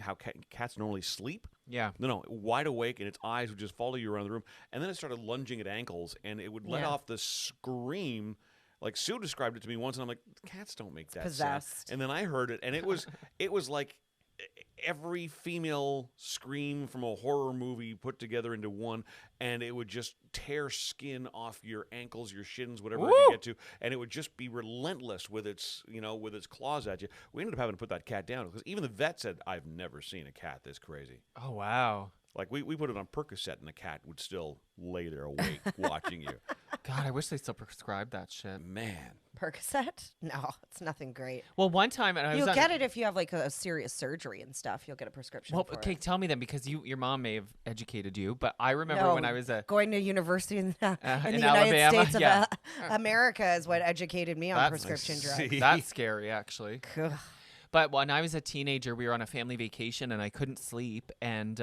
C: how cats normally sleep.
A: Yeah.
C: No, wide awake, and its eyes would just follow you around the room. And then it started lunging at ankles, and it would let
B: Yeah.
C: off this scream. Like Sue described it to me once, and I'm like, cats don't make that
B: possessed.
C: sound. And then I heard it, and it was like every female scream from a horror movie put together into one, and it would just tear skin off your ankles, your shins, whatever it could get to, and it would just be relentless with its claws at you. We ended up having to put that cat down because even the vet said, "I've never seen a cat this crazy."
A: Oh, wow.
C: Like we put it on Percocet, and the cat would still lay there awake watching you.
A: God, I wish they still prescribed that shit.
C: Man.
B: Percocet? No, it's nothing great.
A: Well, one time, and I was
B: You'll
A: on-
B: get it if you have a serious surgery and stuff. You'll get a prescription
A: Well,
B: for
A: okay,
B: it.
A: tell me then, because your mom may have educated you, but I remember
B: No,
A: when I was
B: going to university in the
A: in
B: United
A: Alabama,
B: States of
A: yeah.
B: America is what educated me on
A: That's-
B: prescription
C: see.
B: drugs.
A: That's scary, actually.
B: Ugh.
A: But when I was a teenager, we were on a family vacation and I couldn't sleep. And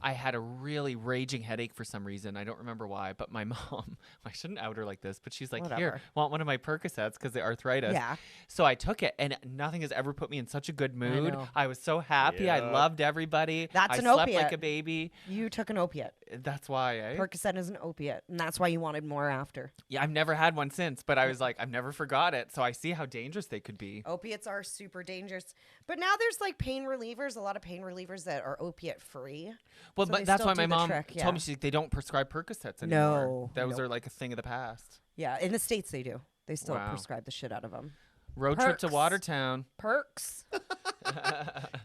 A: I had a really raging headache for some reason. I don't remember why. But my mom, I shouldn't out her like this, but she's like,
B: Whatever.
A: here, want one of my Percocets because the arthritis.
B: Yeah.
A: So I took it and nothing has ever put me in such a good mood.
B: know.
A: I was so happy. I
C: Yeah.
A: loved everybody.
B: That's
A: I
B: an
A: slept
B: opiate.
A: like a baby.
B: You took an opiate.
A: That's why, eh?
B: Percocet is an opiate, and that's why you wanted more after.
A: Yeah, I've never had one since, but I was like, I've never forgot it. So I see how dangerous they could be.
B: Opiates are super dangerous. But now there's like pain relievers, a lot of pain relievers that are opiate free.
A: Well,
B: So
A: but
B: they
A: that's
B: still
A: why
B: do
A: my
B: the
A: mom
B: trick, yeah.
A: told me she's like, they don't prescribe Percocets anymore.
B: No,
A: Those
B: nope.
A: are like a thing of the past.
B: Yeah, in the States they do. They still
A: Wow.
B: prescribe the shit out of them.
A: Road trip to
B: Perks.
A: Watertown.
B: Perks.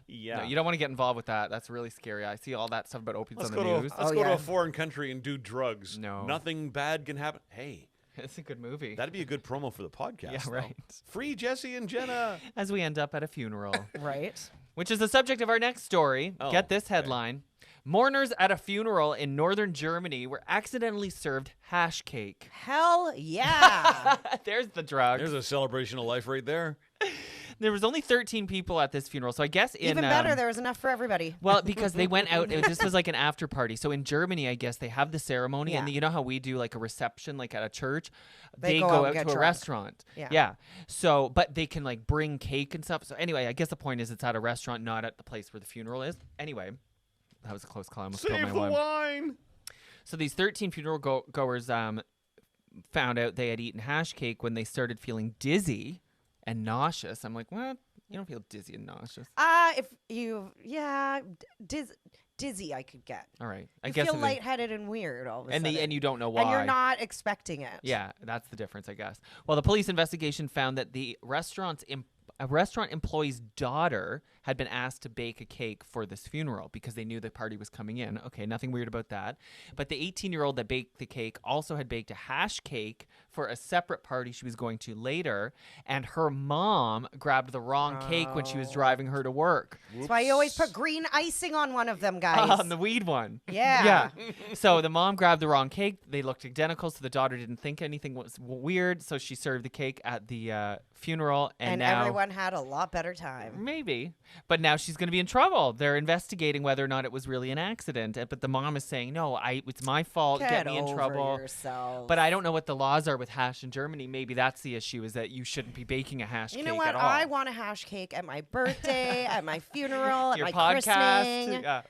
C: Yeah.
A: No, you don't want to get involved with that. That's really scary. I see all that stuff about opiates
C: Let's
A: on
C: go
A: the
C: to
A: news.
C: let's
B: Oh,
C: go to
B: yeah.
C: a foreign country and do drugs.
A: No.
C: Nothing bad can happen. Hey,
A: It's a good movie.
C: that'd be a good promo for the podcast.
A: Yeah,
C: though.
A: right.
C: Free Jesse and Jenna.
A: As we end up at a funeral,
B: Right.
A: which is the subject of our next story.
C: Oh,
A: Get this
C: okay.
A: headline. Mourners at a funeral in northern Germany were accidentally served hash cake.
B: Hell yeah.
A: There's the drug.
C: There's a celebration of life right there.
A: There was only 13 people at this funeral. So I guess in
B: Even better, there was enough for everybody.
A: well, because they went out, this was like an after party. So in Germany, I guess they have the ceremony, and
B: Yeah.
A: you know how we do like a reception, like at a church.
B: They
A: go
B: go out
A: out
B: and
A: to
B: get
A: a
B: drunk.
A: restaurant.
B: Yeah.
A: So, but they can like bring cake and stuff. So anyway, I guess the point is it's at a restaurant, not at the place where the funeral is. Anyway, that was a close call. I almost spilled
C: Save
A: my
C: the
A: wine.
C: wine.
A: So these 13 funeral goers found out they had eaten hash cake when they started feeling dizzy and nauseous. I'm like, what? You don't feel dizzy and nauseous.
B: If you, yeah, dizzy I could get.
A: All right. I
B: You
A: guess
B: feel
A: if
B: lightheaded and weird all of a
A: and
B: sudden.
A: and you don't know why.
B: And you're not expecting it.
A: Yeah, that's the difference, I guess. Well, the police investigation found that the a restaurant employee's daughter had been asked to bake a cake for this funeral because they knew the party was coming in. Okay, nothing weird about that. But the 18-year-old that baked the cake also had baked a hash cake for a separate party she was going to later, and her mom grabbed the wrong cake when she was driving her to work.
B: That's why you always put green icing on one of them, guys.
A: On the weed one.
B: Yeah.
A: Yeah. So the mom grabbed the wrong cake. They looked identical, so the daughter didn't think anything was weird, so she served the cake at the funeral, and now
B: everyone had a lot better time.
A: maybe. But now she's going to be in trouble. They're investigating whether or not it was really an accident. But the mom is saying, no, it's my fault. Get me in
B: over
A: trouble.
B: yourself.
A: But I don't know what the laws are with hash in Germany. Maybe that's the issue, is that you shouldn't be baking a hash
B: You
A: cake
B: know what?
A: at all.
B: I want a hash cake at my birthday, at my funeral, at
A: Your
B: my
A: podcast.
B: christening,
A: Yeah.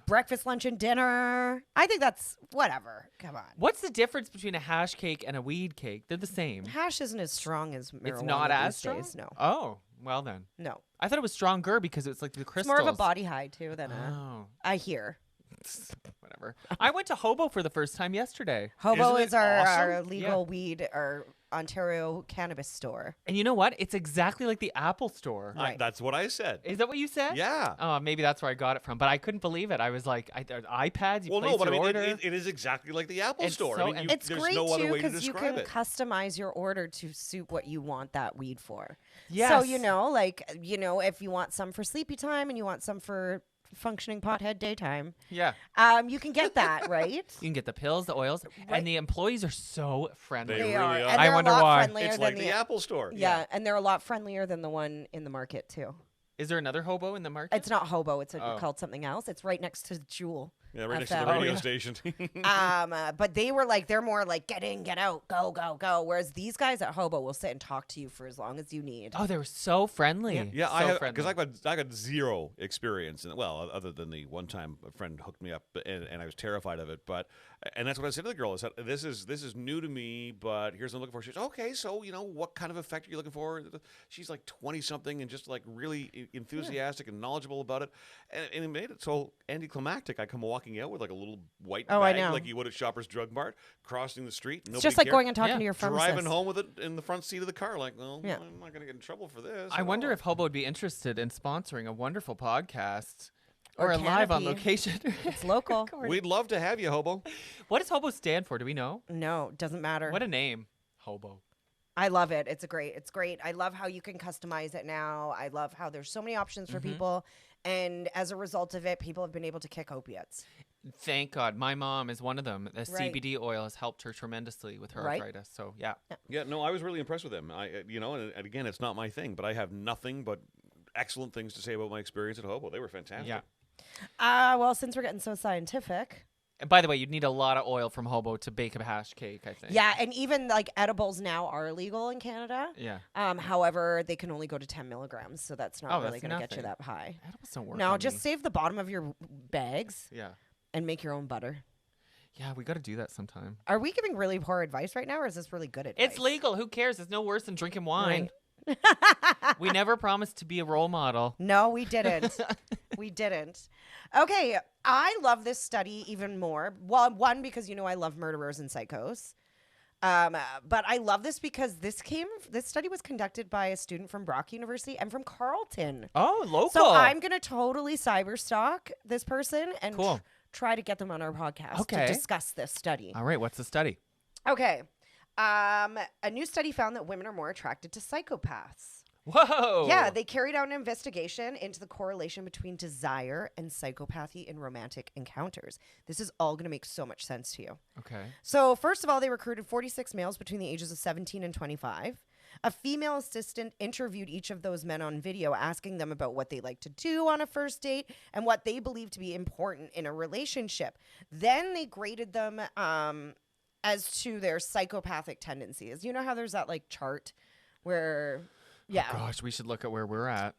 B: breakfast, lunch, and dinner. I think that's whatever. Come on.
A: What's the difference between a hash cake and a weed cake? They're the same.
B: Hash isn't as strong as marijuana
A: It's not
B: these
A: as strong?
B: days. No.
A: Oh, well then.
B: No.
A: I thought it was stronger because it's like the
B: It's
A: crystals.
B: more of a body high, too, than a,
A: Oh,
B: I hear.
A: whatever. I went to Hobo for the first time yesterday.
B: Hobo
C: Isn't
B: is
C: it
B: our
C: awesome?
B: legal weed, our Ontario cannabis store.
A: And you know what? It's exactly like the Apple store.
B: Right.
C: That's what I said.
A: Is that what you said?
C: Yeah.
A: Oh, maybe that's where I got it from. But I couldn't believe it. I was like, iPads, you
C: Well,
A: place
C: no, but I
A: your
C: mean,
A: order.
C: it is exactly like the Apple
A: It's
C: Store.
A: so-
C: I mean,
A: and
B: It's
C: there's
B: great
C: no other
B: too
C: way to
B: because you
C: describe
B: can
C: it.
B: customize your order to suit what you want that weed for.
A: Yes.
B: So if you want some for sleepy time and you want some for functioning pothead daytime,
A: Yeah.
B: you can get that, right?
A: You can get the pills, the oils,
B: Right.
A: and the employees are so friendly.
C: They
B: They
C: really
B: are.
C: are.
B: And
A: I
B: they're
A: wonder
B: a lot
A: why.
B: friendlier
C: It's
B: than
C: like the Apple Store.
B: Yeah, and they're a lot friendlier than the one in the market too.
A: Is there another Hobo in the market?
B: It's not Hobo. It's
A: Oh.
B: called something else. It's right next to Jewel.
C: Yeah, right next to the
B: FM.
C: radio
A: yeah.
C: station.
B: But they were like, they're more like get in, get out, go, go, go. Whereas these guys at Hobo will sit and talk to you for as long as you need.
A: Oh, they were so friendly.
C: Yeah,
A: so
C: I have
A: friendly.
C: because I got zero experience in it. Well, other than the one time a friend hooked me up and I was terrified of it. But and that's what I said to the girl. I said, this is new to me, but here's what I'm looking for. She says, okay, so what kind of effect are you looking for? She's like 20 something and just like really enthusiastic and knowledgeable about it, and it made it so anticlimactic. I come walking out with like a little white
B: Oh, I
C: bag,
B: know.
C: like you would at Shoppers Drug Mart, crossing the street.
B: It's
C: Nobody
B: just like
C: cared.
B: going and talking
A: Yeah.
B: to your pharmacist.
C: Driving home with it in the front seat of the car, like, well,
B: Yeah.
C: I'm not going to get in trouble for this.
A: I
C: at
A: wonder
C: all.
A: if Hobo would be interested in sponsoring a wonderful podcast
B: Or
A: a live on
B: Canopy.
A: location.
B: It's local.
C: We'd love to have you, Hobo.
A: What does Hobo stand for? Do we know?
B: No, doesn't matter.
A: What a name, Hobo.
B: I love it. It's great. I love how you can customize it now. I love how there's so many options for people. And as a result of it, people have been able to kick opiates.
A: Thank God. My mom is one of them. The
B: Right.
A: CBD oil has helped her tremendously with her
B: Right.
A: arthritis. So, yeah.
C: Yeah, no, I was really impressed with them. And again, it's not my thing, but I have nothing but excellent things to say about my experience at Hobo. They were fantastic.
A: Yeah.
B: Well, since we're getting so scientific.
A: And by the way, you'd need a lot of oil from Hobo to bake a hash cake, I think.
B: Yeah, and even like edibles now are legal in Canada.
A: Yeah.
B: However, they can only go to 10 milligrams, so that's not really
A: that's
B: going to get you
A: nothing.
B: that high.
A: Edibles don't work
B: No,
A: on
B: just
A: me.
B: save the bottom of your bags
A: Yeah.
B: and make your own butter.
A: Yeah, we got to do that sometime.
B: Are we giving really poor advice right now, or is this really good advice?
A: It's legal. Who cares? It's no worse than drinking wine.
B: Right.
A: We never promised to be a role model.
B: No, we didn't. We didn't. Okay, I love this study even more. Well, one, because I love murderers and psychos. But I love this because this study was conducted by a student from Brock University and from Carleton.
A: Oh, local.
B: So I'm going to totally cyberstalk this person and
A: Cool.
B: try to get them on our podcast
A: Okay.
B: to discuss this study.
A: All right, what's the study?
B: Okay. A new study found that women are more attracted to psychopaths.
A: Whoa.
B: Yeah, they carried out an investigation into the correlation between desire and psychopathy in romantic encounters. This is all going to make so much sense to you.
A: Okay.
B: So, first of all, they recruited 46 males between the ages of 17 and 25. A female assistant interviewed each of those men on video, asking them about what they like to do on a first date and what they believe to be important in a relationship. Then they graded them as to their psychopathic tendencies. You know how there's that like chart where, yeah.
A: Oh, gosh, we should look at where we're at.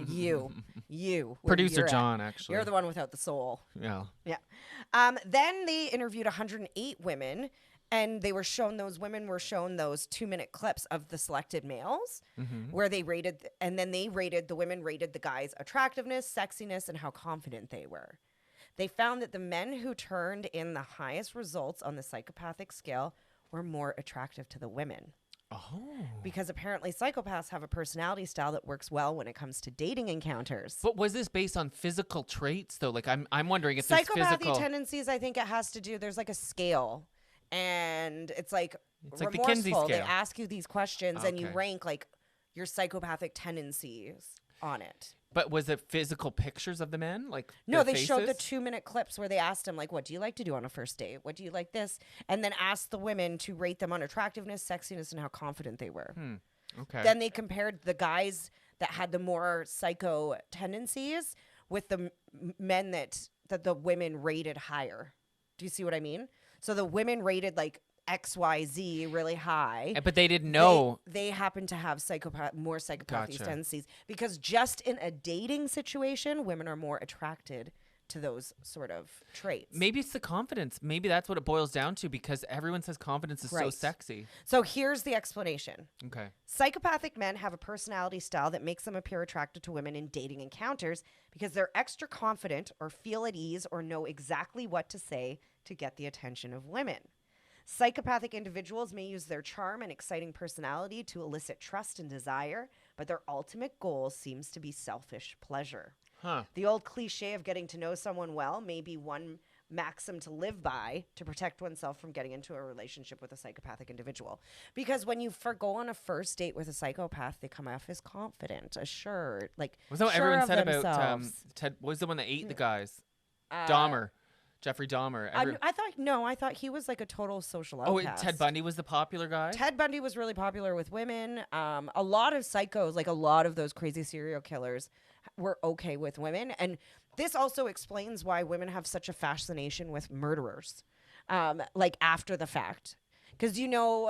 B: you. where
A: Producer
B: you're at.
A: John, actually.
B: You're the one without the soul.
A: Yeah.
B: Yeah. Then they interviewed 108 women, and those women were shown those 2-minute clips of the selected males where they rated, and then the women rated the guys' attractiveness, sexiness, and how confident they were. They found that the men who turned in the highest results on the psychopathic scale were more attractive to the women.
A: Oh.
B: Because apparently psychopaths have a personality style that works well when it comes to dating encounters.
A: But was this based on physical traits though? Like I'm wondering if there's
B: Psychopathy
A: physical
B: tendencies, I think it has to do, there's like a scale, and it's like
A: like the Kinsey
B: remorseful. They
A: scale.
B: ask you these questions and you
A: Okay.
B: rank like your psychopathic tendencies on it.
A: But was it physical pictures of the men? Like
B: No,
A: their
B: they showed the
A: faces?
B: 2-minute clips where they asked him, like, what do you like to do on a first date? What do you like this? And then asked the women to rate them on attractiveness, sexiness, and how confident they were.
A: Okay.
B: Then they compared the guys that had the more psycho tendencies with the men that the women rated higher. Do you see what I mean? So the women rated like XYZ really high.
A: But they didn't know.
B: They happen to have more psychopathic
A: Gotcha.
B: tendencies because just in a dating situation, women are more attracted to those sort of traits.
A: Maybe it's the confidence. Maybe that's what it boils down to because everyone says confidence is so
B: Right.
A: sexy.
B: So here's the explanation.
A: Okay.
B: Psychopathic men have a personality style that makes them appear attracted to women in dating encounters because they're extra confident or feel at ease or know exactly what to say to get the attention of women. Psychopathic individuals may use their charm and exciting personality to elicit trust and desire, but their ultimate goal seems to be selfish pleasure.
A: Huh.
B: The old cliche of getting to know someone well may be one maxim to live by to protect oneself from getting into a relationship with a psychopathic individual. Because when you go on a first date with a psychopath, they come off as confident, assured, like
A: Was that what
B: sure
A: everyone
B: of
A: said about
B: themselves.
A: Ted? What was the one that ate the guys? Dahmer. Jeffrey Dahmer.
B: I thought he was like a total social outcast.
A: Ted Bundy was the popular guy?
B: Ted Bundy was really popular with women. A lot of psychos, like a lot of those crazy serial killers, were okay with women. And this also explains why women have such a fascination with murderers, like after the fact. Because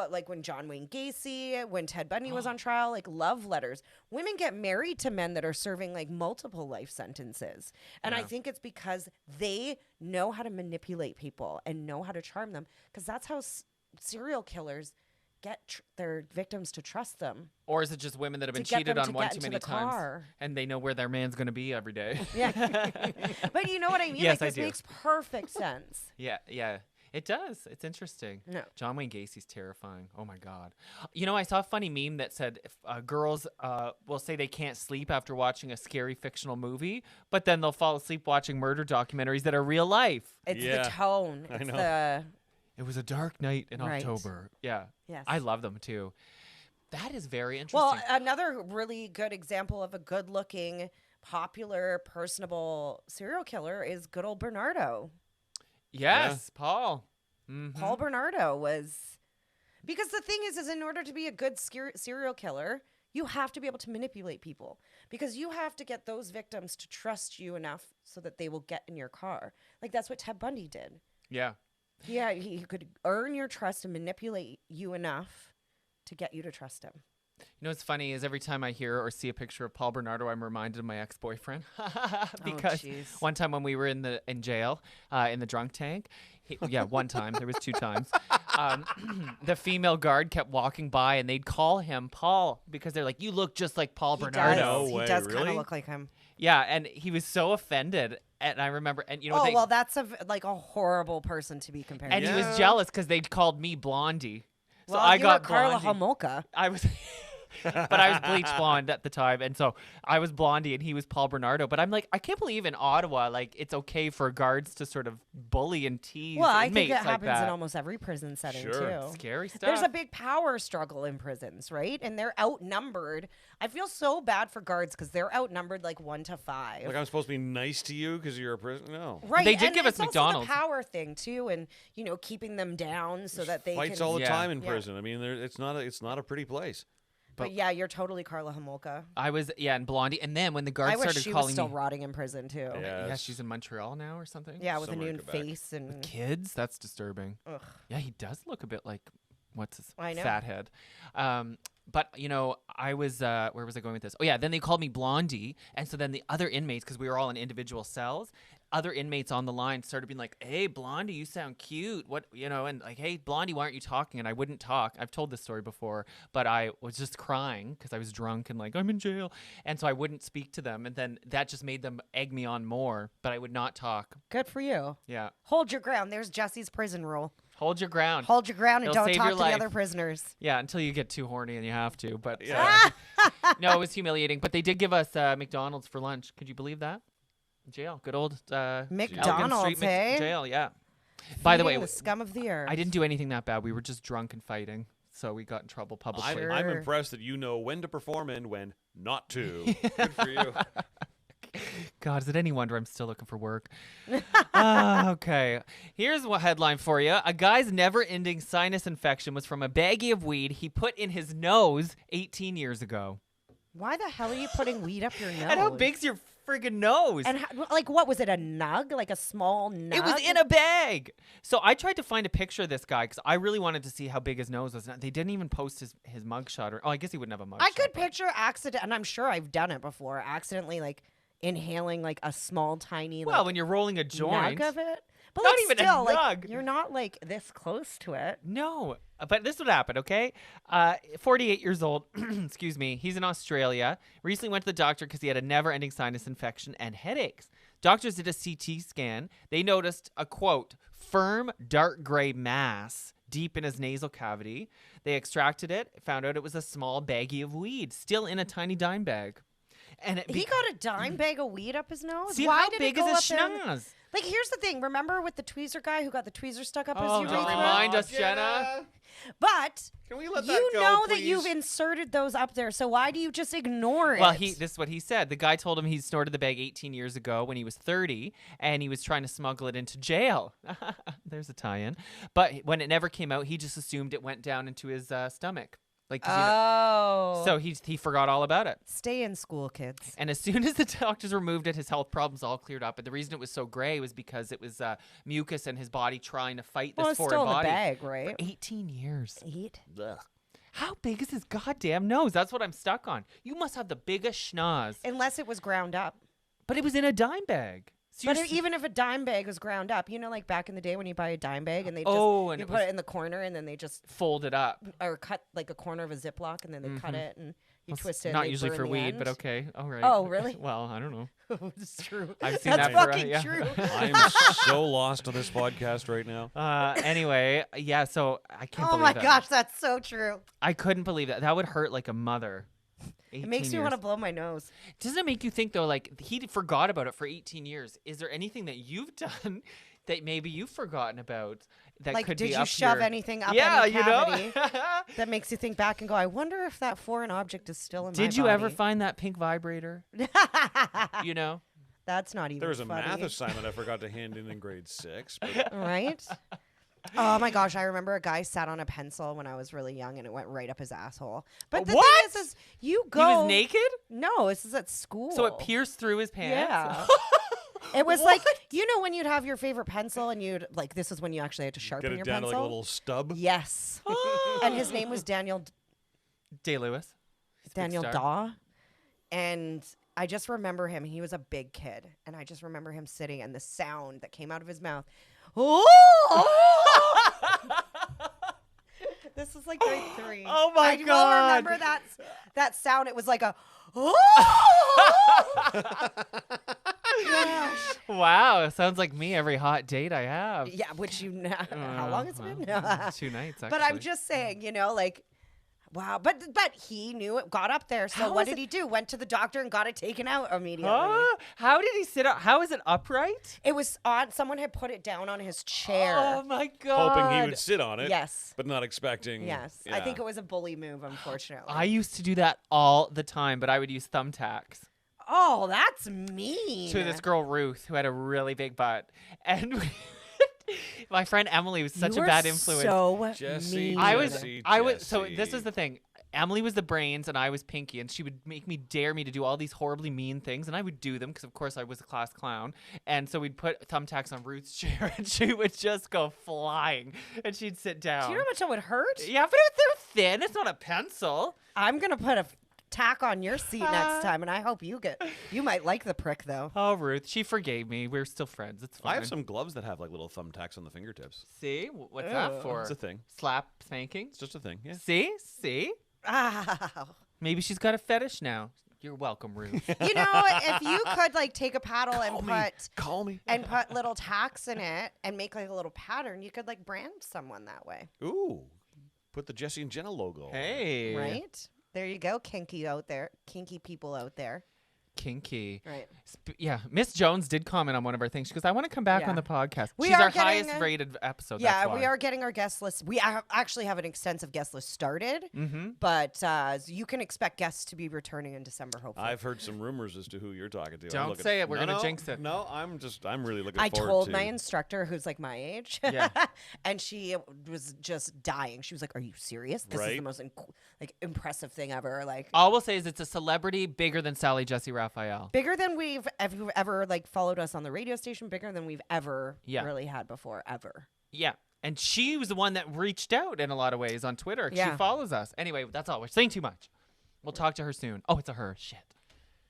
B: like when John Wayne Gacy, when Ted Bundy was on trial, like love letters, women get married to men that are serving like multiple life sentences. And I think it's because they know how to manipulate people and know how to charm them. Because that's how serial killers get their victims to trust them.
A: Or is it just women that have been
B: To get
A: cheated
B: them
A: on
B: to
A: one
B: get
A: too
B: into
A: many
B: the
A: times
B: car.
A: and they know where their man's going to be every day?
B: Yeah. But you know what I mean?
A: Yes,
B: like,
A: I
B: this
A: do.
B: makes perfect sense.
A: Yeah. It does. It's interesting.
B: No.
A: John Wayne Gacy's terrifying. Oh my God. I saw a funny meme that said if girls will say they can't sleep after watching a scary fictional movie, but then they'll fall asleep watching murder documentaries that are real life.
B: It's
C: Yeah.
B: the tone.
C: I
B: It's
C: know.
A: It was a dark night in
B: Right.
A: October. Yeah.
B: Yes.
A: I love them too. That is very interesting.
B: Well, another really good example of a good-looking, popular, personable serial killer is good old Bernardo.
A: yes, Paul. Mhm.
B: Paul Bernardo was... Because the thing is in order to be a good serial killer, You have to be able to manipulate people because you have to get those victims to trust you enough so that they will get in your car. Like that's what Ted Bundy did.
A: Yeah.
B: Yeah, he could earn your trust and manipulate you enough to get you to trust him.
A: You know what's funny is every time I hear or see a picture of Paul Bernardo, I'm reminded of my ex-boyfriend because one time when we were in jail in the drunk tank, one time, there was 2 times, the female guard kept walking by and they'd call him Paul because they're like, you look just like Paul Bernardo.
B: He does kind of look like him.
A: Yeah, and he was so offended. And I remember, and you know,
B: well, that's a horrible person to be compared.
A: And
B: to.
A: he was jealous because they'd called me Blondie. So
B: well,
A: I got
B: Carla
A: Blondie.
B: Homolka.
A: I was, but I was bleach blonde at the time, and so I was Blondie, and he was Paul Bernardo. But I'm like, I can't believe in Ottawa, like it's okay for guards to sort of bully and tease.
B: Well, I
A: inmates
B: think it
A: like
B: happens
A: that.
B: in almost every prison setting too.
A: Scary stuff.
B: There's a big power struggle in prisons, right? And they're outnumbered. I feel so bad for guards because they're outnumbered like 1 to 5.
C: Like I'm supposed to be nice to you because you're a prisoner? No.
B: Right.
A: They did
B: and
A: give us
B: it's also
A: McDonald's.
B: the power thing too, and keeping them down so that they
C: fights
B: can.
C: all the
A: Yeah.
C: time in prison. I mean, it's not a pretty place.
B: But yeah, you're totally Carla Homolka.
A: I was, and Blondie, and then when the guards
B: I wish
A: started
B: she was
A: calling
B: still
A: me,
B: rotting in prison too.
C: Yeah,
A: she's in Montreal now or something.
B: Yeah, with a
C: Somewhere
B: new
C: in Quebec.
B: face and
A: Kids, that's disturbing.
B: Ugh.
A: Yeah, he does look a bit like what's his
B: I know.
A: fat head. But I was where was I going with this? Oh yeah, then they called me Blondie, and so then the other inmates, because we were all in individual cells, other inmates on the line started being like, "Hey, Blondie, you sound cute. What, and like, hey, Blondie, why aren't you talking?" And I wouldn't talk. I've told this story before, but I was just crying because I was drunk and like, I'm in jail, and so I wouldn't speak to them, and then that just made them egg me on more. But I would not talk.
B: Good for you.
A: Yeah,
B: Hold your ground. There's Jesse's prison rule.
A: hold your ground.
B: Hold your ground and
A: It'll
B: don't
A: save
B: talk
A: your
B: to
A: life.
B: the other prisoners.
A: Yeah, until you get too horny and you have to. But
C: Yeah.
A: no, it was humiliating. But they did give us McDonald's for lunch. Could you believe that? Jail. Good old Elgin
B: McDonald's,
A: Street
B: hey?
A: jail, yeah. By the way,
B: Feeding the scum of the earth.
A: I didn't do anything that bad. We were just drunk and fighting. So we got in trouble publicly.
B: Sure.
C: I'm impressed that you know when to perform and when not to. Good for you.
A: God, is it any wonder I'm still looking for work? Okay. Here's a headline for you. A guy's never-ending sinus infection was from a baggie of weed he put in his nose 18 years ago.
B: Why the hell are you putting weed up your nose?
A: And how big's your friggin' nose?
B: And what was it? A nug? Like a small nug?
A: It was in a bag. So I tried to find a picture of this guy because I really wanted to see how big his nose was. They didn't even post his mugshot. I guess he wouldn't have a mugshot.
B: I could picture accident, and I'm sure I've done it before. Accidentally, like inhaling like a small, tiny.
A: Well,
B: like,
A: when you're rolling a joint.
B: nug of it, but
A: Not
B: like,
A: even a
B: still, like
A: nug.
B: you're not like this close to it.
A: No, but this would happen, okay? 48 years old, excuse me. He's in Australia. Recently went to the doctor because he had a never-ending sinus infection and headaches. Doctors did a CT scan. They noticed a, quote, firm dark gray mass deep in his nasal cavity. They extracted it, found out it was a small baggie of weed, still in a tiny dime bag. And
B: He got a dime bag of weed up his nose.
A: See,
B: Why
A: how
B: did
A: big
B: it
A: is
B: go
A: his
B: up there?
A: schnoz?
B: Like, here's the thing. Remember with the tweezer guy who got the tweezer stuck up
A: Oh,
B: his
A: don't
B: urethra?
A: remind us, Jenna.
B: But
C: Can we let that
B: you
C: go,
B: know that
C: please?
B: you've inserted those up there, so why do you just ignore it?
A: Well, this is what he said. The guy told him he snorted the bag 18 years ago when he was 30, and he was trying to smuggle it into jail. There's a tie-in. But when it never came out, he just assumed it went down into his stomach. Like, 'cause,
B: Oh.
A: so he forgot all about it.
B: Stay in school, kids.
A: And as soon as the doctors removed it, his health problems all cleared up. And the reason it was so gray was because it was mucus and his body trying to fight this
B: Well, it's
A: foreign
B: still in the
A: body.
B: bag,
A: For
B: right?
A: 18 years.
B: Eat.
C: Ugh.
A: How big is his goddamn nose? That's what I'm stuck on. You must have the biggest schnoz.
B: Unless it was ground up.
A: But it was in a dime bag. So
B: But
A: you're
B: even if a dime bag was ground up, like back in the day when you buy a dime bag and they just
A: and
B: you
A: it
B: put
A: was
B: it in the corner and then they just
A: folded up.
B: or cut like a corner of a Ziploc and then they cut it and you
A: Well,
B: twist it.
A: Not
B: and they
A: usually
B: burn
A: for
B: the
A: weed,
B: end.
A: but okay. All right.
B: Oh, really?
A: Well, I don't know.
B: It's true.
A: I've seen
B: That's
A: that for
B: fucking
A: yeah.
B: true.
C: I'm so lost to this podcast right now.
A: Anyway, yeah, so I can't
B: Oh
A: believe
B: my
A: that.
B: gosh, that's so true.
A: I couldn't believe that. That would hurt like a mother.
B: It makes me want to blow my nose.
A: Doesn't it make you think, though, like, he forgot about it for 18 years. Is there anything that you've done that maybe you've forgotten about that
B: Like,
A: could
B: did
A: be
B: you
A: up
B: shove
A: your...
B: anything up
A: Yeah,
B: any cavity
A: you know?
B: that makes you think back and go, I wonder if that foreign object is still in my
A: Did you ever
B: body."
A: find that pink vibrator? You know?
B: That's not even
C: There was a
B: funny.
C: math assignment I forgot to hand in grade 6. But
B: Right? Oh my gosh, I remember a guy sat on a pencil when I was really young and it went right up his asshole. But the
A: What?
B: thing is You
A: He
B: go.
A: was naked?
B: No, this is at school.
A: So it pierced through his pants?
B: Yeah. It was like, you know, when you'd have your favorite pencil and you'd like, this is when you actually had to sharpen
C: Get it
B: your
C: down to
B: pencil.
C: like a little stub.
B: Yes. And his name was Daniel
A: Day-Lewis. He's a big
B: Daniel
A: star.
B: Daw. And I just remember him. He was a big kid. And I just remember him sitting and the sound that came out of his mouth. This was like grade 3.
A: Oh my
B: I will
A: God.
B: remember that sound. It was like a Gosh.
A: Wow, sounds like me every hot date I have.
B: Yeah, which you know. How long has it been?
A: 2 nights, actually.
B: But I'm just saying, you know, like, wow. But he knew it got up there. So
A: How
B: what
A: is
B: did he do? Went to the doctor and got it taken out immediately.
A: How did he sit up? How is it upright?
B: It was on. Someone had put it down on his chair.
A: Oh my God.
C: Hoping he would sit on it.
B: Yes.
C: But not expecting.
B: Yes. I think it was a bully move, unfortunately.
A: I used to do that all the time, but I would use thumbtacks.
B: Oh, that's mean.
A: To this girl Ruth who had a really big butt, and my friend Emily was such
B: You
A: a
B: are
A: bad influence.
B: So
C: Jesse,
B: mean.
A: I was.
C: Jesse.
A: So this is the thing. Emily was the brains and I was Pinky, and she would dare me to do all these horribly mean things, and I would do them because of course I was a class clown. And so we'd put thumbtacks on Ruth's chair, and she would just go flying, and she'd sit down.
B: Do you know how much that would hurt?
A: Yeah, but they're thin. It's not a pencil.
B: I'm gonna put a tack on your seat next time, and I hope you might like the prick though.
A: Oh, Ruth, she forgave me. We're still friends. It's fine.
C: I have some gloves that have like little thumbtacks on the fingertips.
A: See, what's that for?
C: It's a thing.
A: Slap spanking.
C: It's just a thing. Yeah.
A: See.
B: Ow.
A: Maybe she's got a fetish now. You're welcome, Ruth.
B: You know, if you could like take a paddle and
C: Call me.
B: put little tacks in it and make like a little pattern, you could like brand someone that way.
C: Ooh. Put the Jesse and Jenna logo on it.
A: Hey,
B: Right? There you go, kinky people out there.
A: kinky.
B: Right.
A: Yeah, Miss Jones did comment on one of our things. She goes, "I want to come back
B: Yeah.
A: on the podcast."
B: We
A: She's
B: are
A: our
B: getting
A: highest rated episode.
B: Yeah,
A: that's why.
B: we are getting our guest list. We actually have an extensive guest list started,
A: Mm-hmm.
B: but you can expect guests to be returning in December, hopefully.
C: I've heard some rumors as to who you're talking to.
A: Don't say it. We're gonna jinx it.
C: No, I'm really looking
B: I
C: forward
B: told
C: to
B: my instructor, who's like my age,
A: Yeah.
B: and she was just dying. She was like, "Are you serious? This is
C: Right?
B: the most impressive thing ever. Like
A: All we'll say is it's a celebrity bigger than Sally Jesse Raphael.
B: bigger than we've ever like followed us on the radio station. Bigger than we've ever
A: Yeah.
B: really had before, ever."
A: Yeah. And she was the one that reached out in a lot of ways on Twitter.
B: Yeah.
A: She follows us. Anyway, that's all. We're saying too much. We'll talk to her soon. Oh, it's a her. Shit.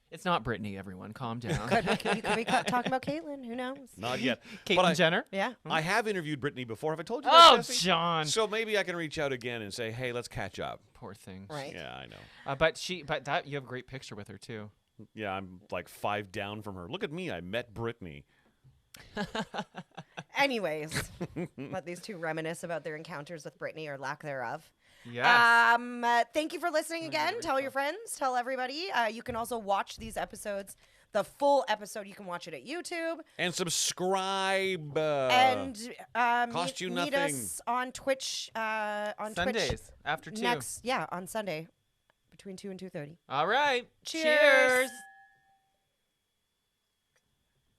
A: It's not Brittany, everyone. Calm down.
B: You could be talking about Caitlyn. Who knows?
C: Not yet.
A: Caitlyn
C: But I-
A: Jenner.
B: Yeah.
C: I have interviewed Brittany before. Have I told you that,
A: Oh,
C: Jesse?
A: John.
C: So maybe I can reach out again and say, hey, let's catch up.
A: Poor thing.
B: Right.
C: Yeah, I know.
A: But that you have a great picture with her too.
C: Yeah, I'm like 5 down from her. Look at me. I met Brittany.
B: Anyways, let these two reminisce about their encounters with Brittany or lack thereof.
A: Yes.
B: Thank you for listening again. Tell your friends. Tell everybody. You can also watch these episodes. The full episode, you can watch it at YouTube.
C: And subscribe.
B: And
C: cost you
B: meet
C: nothing.
B: us on Twitch. On
A: Sundays
B: Twitch
A: after 2.
B: on Sunday between 2 and 2:30.
A: All right.
B: Cheers.